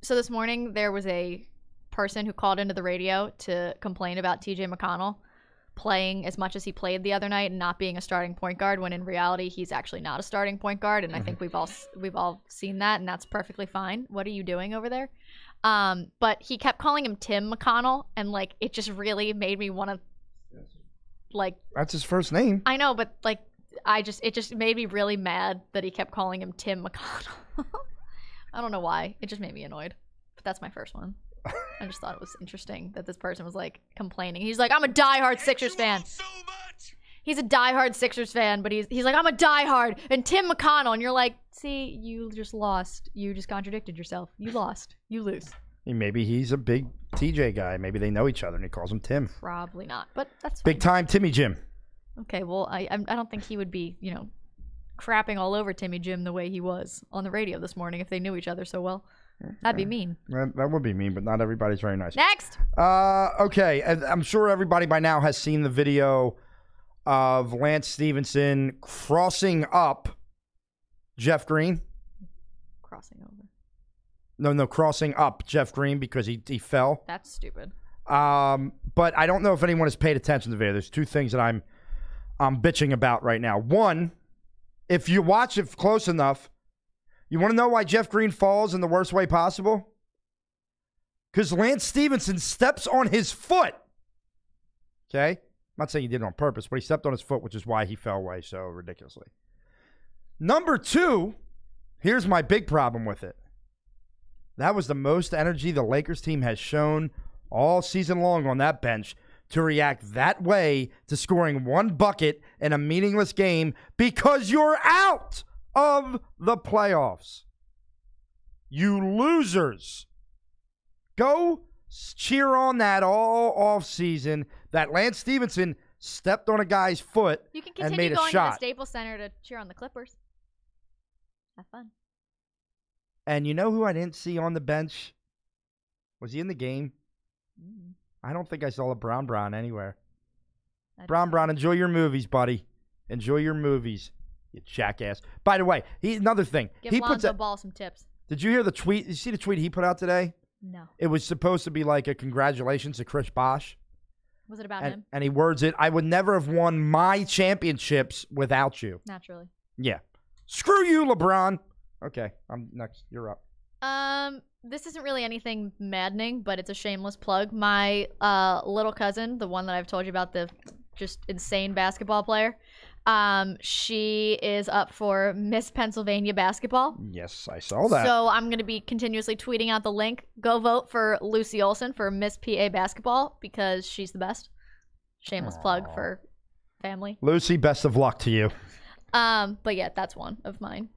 this morning there was a person who called into the radio to complain about TJ McConnell playing as much as he played the other night and not being a starting point guard when in reality he's actually not a starting point guard, and I think we've all seen that, and that's perfectly fine. What are you doing over there? But he kept calling him Tim McConnell, and like it just really made me want to like. That's his first name. I know, but like it just made me really mad that he kept calling him Tim McConnell. I don't know why. It just made me annoyed. But that's my first one. I just thought it was interesting that this person was like complaining. He's like, I'm a diehard Sixers fan. So he's a diehard Sixers fan, but he's like, I'm a diehard and Tim McConnell, and you're like, see, you just lost. You just contradicted yourself. You lost. You lose. Maybe he's a big TJ guy. Maybe they know each other and he calls him Tim. Probably not, but that's fine. Big time Timmy Jim. Okay, well, I don't think he would be, crapping all over Timmy Jim the way he was on the radio this morning if they knew each other so well. That'd be mean. That would be mean, but not everybody's very nice. Next. Okay, and I'm sure everybody by now has seen the video of Lance Stevenson crossing up Jeff Green. Crossing over. No, crossing up Jeff Green because he fell. That's stupid. But I don't know if anyone has paid attention to the video. There's two things that I'm bitching about right now. One, if you watch it close enough, you want to know why Jeff Green falls in the worst way possible? Because Lance Stevenson steps on his foot. Okay? I'm not saying he did it on purpose, but he stepped on his foot, which is why he fell away so ridiculously. Number two, here's my big problem with it. That was the most energy the Lakers team has shown all season long on that bench to react that way to scoring one bucket in a meaningless game because you're out of the playoffs. You losers. Go cheer on that all off season that Lance Stevenson stepped on a guy's foot you can and made a going shot. To the Staples Center to cheer on the Clippers. Have fun. And you know who I didn't see on the bench? Was he in the game? I don't think I saw a Brown anywhere. Brown, enjoy your movies, buddy. Enjoy your movies. You jackass. By the way, another thing. Give Lonzo Ball some tips. Did you hear the tweet? Did you see the tweet he put out today? No. It was supposed to be like a congratulations to Chris Bosh. Was it about him? And he words it, I would never have won my championships without you. Naturally. Yeah. Screw you, LeBron. Okay, I'm next. You're up. This isn't really anything maddening, but it's a shameless plug. My little cousin, the one that I've told you about, the just insane basketball player, she is up for Miss Pennsylvania basketball. Yes, I saw that. So I'm going to be continuously tweeting out the link. Go vote for Lucy Olson for Miss PA basketball because she's the best. Shameless plug for family. Lucy, best of luck to you. But yeah, that's one of mine.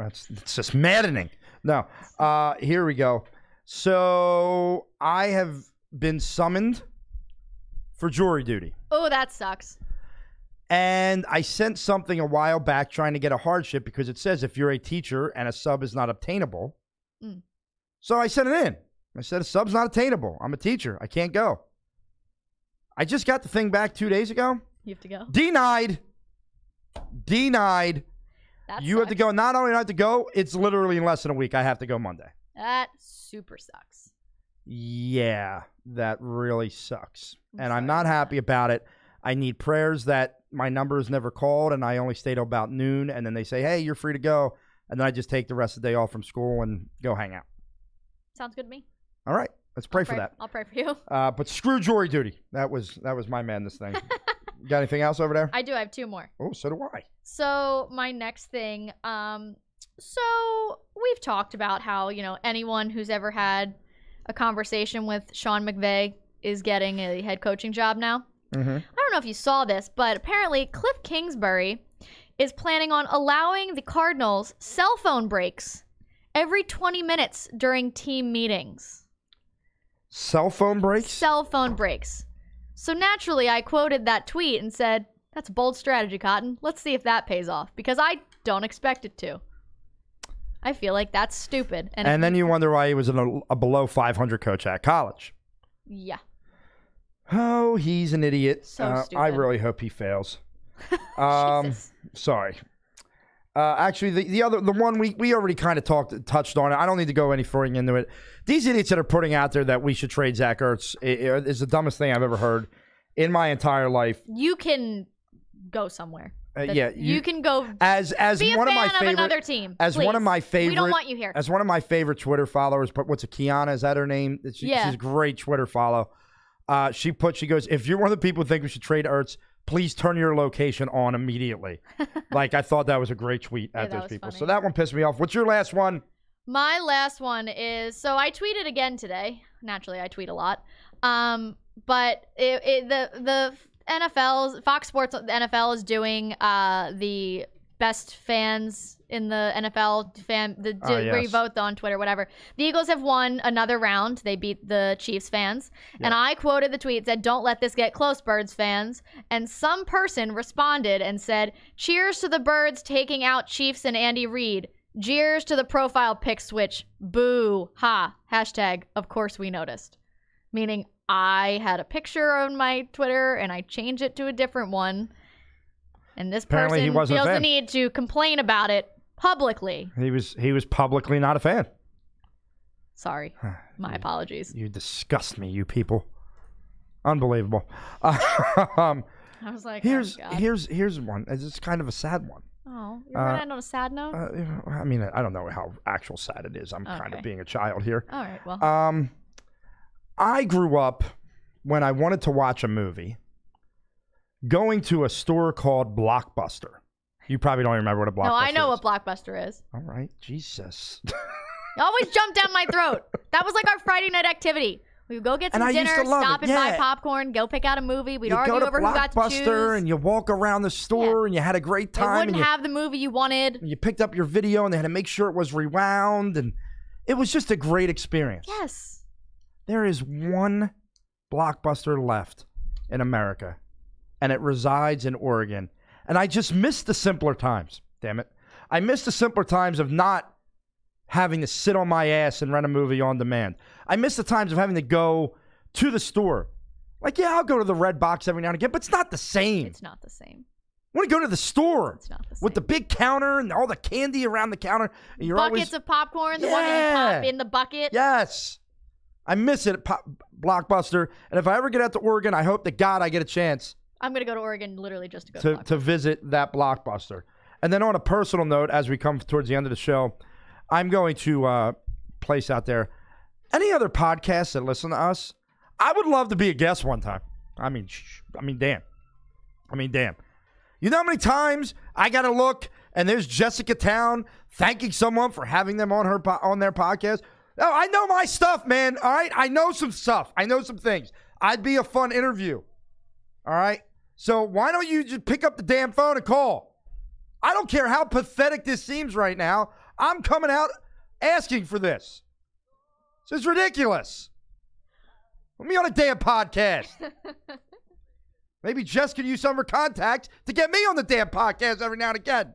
It's just maddening. No. Here we go. So I have been summoned for jury duty. Oh, that sucks. And I sent something a while back trying to get a hardship because it says if you're a teacher and a sub is not obtainable. So I sent it in. I said, a sub's not attainable. I'm a teacher. I can't go. I just got the thing back 2 days ago. You have to go. Denied. That You have to sucks. go. Not only do I have to go, it's literally in less than a week. I have to go Monday. That super sucks. Yeah, that really sucks. And I'm sorry not about happy about it. I need prayers that my number is never called and I only stay till about noon. And then they say, hey, you're free to go. And then I just take the rest of the day off from school and go hang out. Sounds good to me. All right. Let's pray for that. I'll pray for you. But screw jury duty. That was my madness thing. Got anything else over there? I do. I have 2 more. Oh, so do I. So my next thing, so we've talked about how, anyone who's ever had a conversation with Sean McVay is getting a head coaching job now. Mm-hmm. I don't know if you saw this, but apparently Cliff Kingsbury is planning on allowing the Cardinals cell phone breaks every 20 minutes during team meetings. Cell phone breaks? Cell phone breaks. So naturally, I quoted that tweet and said, that's a bold strategy, Cotton. Let's see if that pays off, because I don't expect it to. I feel like that's stupid. And then you wonder why he was a below 500 coach at college. Yeah. Oh, he's an idiot. So stupid. I really hope he fails. Jesus. Sorry. Actually, the one we already kind of touched on it. I don't need to go any further into it. These idiots that are putting out there that we should trade Zach Ertz is the dumbest thing I've ever heard in my entire life. You can go somewhere. Yeah, you can go as be one a of my fan favorite another team. As please. one of my favorite. We don't want you here. As one of my favorite Twitter followers, but what's it? Kiana, is that her name? She's a great Twitter follow. She goes, if you're one of the people who think we should trade Ertz, please turn your location on immediately. Like, I thought that was a great tweet at those people. Funny. So that one pissed me off. What's your last one? My last one is, so I tweeted again today. Naturally, I tweet a lot. But the NFL's Fox Sports NFL is doing the best fans in the NFL where you vote on Twitter, whatever. The Eagles have won another round. They beat the Chiefs fans. Yeah. And I quoted the tweet, said, "Don't let this get close, Birds fans." And some person responded and said, "Cheers to the Birds taking out Chiefs and Andy Reid. Jeers to the profile pic switch. Boo. Ha. Hashtag, of course we noticed." Meaning I had a picture on my Twitter and I changed it to a different one. And this Apparently person feels the need to complain about it publicly. He was publicly not a fan. Sorry. My apologies. You disgust me, you people. Unbelievable. I was like, here's one. It's kind of a sad one. Oh, you're going to end on a sad note? I mean, I don't know how actual sad it is. I'm kind of being a child here. All right, well. I grew up when I wanted to watch a movie going to a store called Blockbuster. You probably don't even remember what a Blockbuster is. No, I know what Blockbuster is. All right. Jesus. You always jump down my throat. That was like our Friday night activity. We would go get some dinner, stop and buy popcorn, go pick out a movie. We'd argue over who got to choose. And you walk around the store and you had a great time. They wouldn't have the movie you wanted. You picked up your video and they had to make sure it was rewound. And it was just a great experience. Yes. There is one Blockbuster left in America, and it resides in Oregon. And I just miss the simpler times, damn it. I miss the simpler times of not having to sit on my ass and rent a movie on demand. I miss the times of having to go to the store. Like, yeah, I'll go to the Red Box every now and again, but it's not the same. It's not the same. I want to go to the store. It's not the same. With the big counter and all the candy around the counter. And you're buckets of popcorn, the one that you pop in the bucket. Yes. I miss it at Blockbuster. And if I ever get out to Oregon, I hope to God I get a chance. I'm going to go to Oregon literally just to go to visit that Blockbuster. And then on a personal note, as we come towards the end of the show, I'm going to place out there any other podcasts that listen to us. I would love to be a guest one time. I mean, damn. You know how many times I got to look and there's Jessica Town thanking someone for having them on their podcast? No, I know my stuff, man. All right? I know some stuff. I know some things. I'd be a fun interview. All right? So why don't you just pick up the damn phone and call? I don't care how pathetic this seems right now. I'm coming out asking for this. This is ridiculous. Put me on a damn podcast. Maybe Jess could use some of her contacts to get me on the damn podcast every now and again.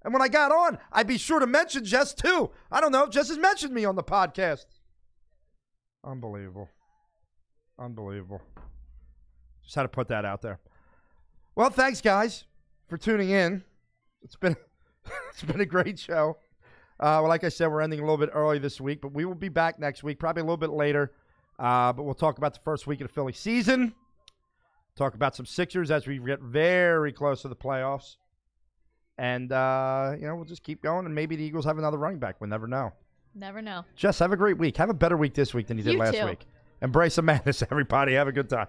And when I got on, I'd be sure to mention Jess too. I don't know. Jess has mentioned me on the podcast. Unbelievable. Just had to put that out there. Well, thanks, guys, for tuning in. It's been a great show. Well, like I said, we're ending a little bit early this week, but we will be back next week, probably a little bit later. But we'll talk about the first week of the Philly season. Talk about some Sixers as we get very close to the playoffs. And, we'll just keep going, and maybe the Eagles have another running back. We'll never know. Never know. Jess, have a great week. Have a better week this week than you did last week. Embrace the madness, everybody. Have a good time.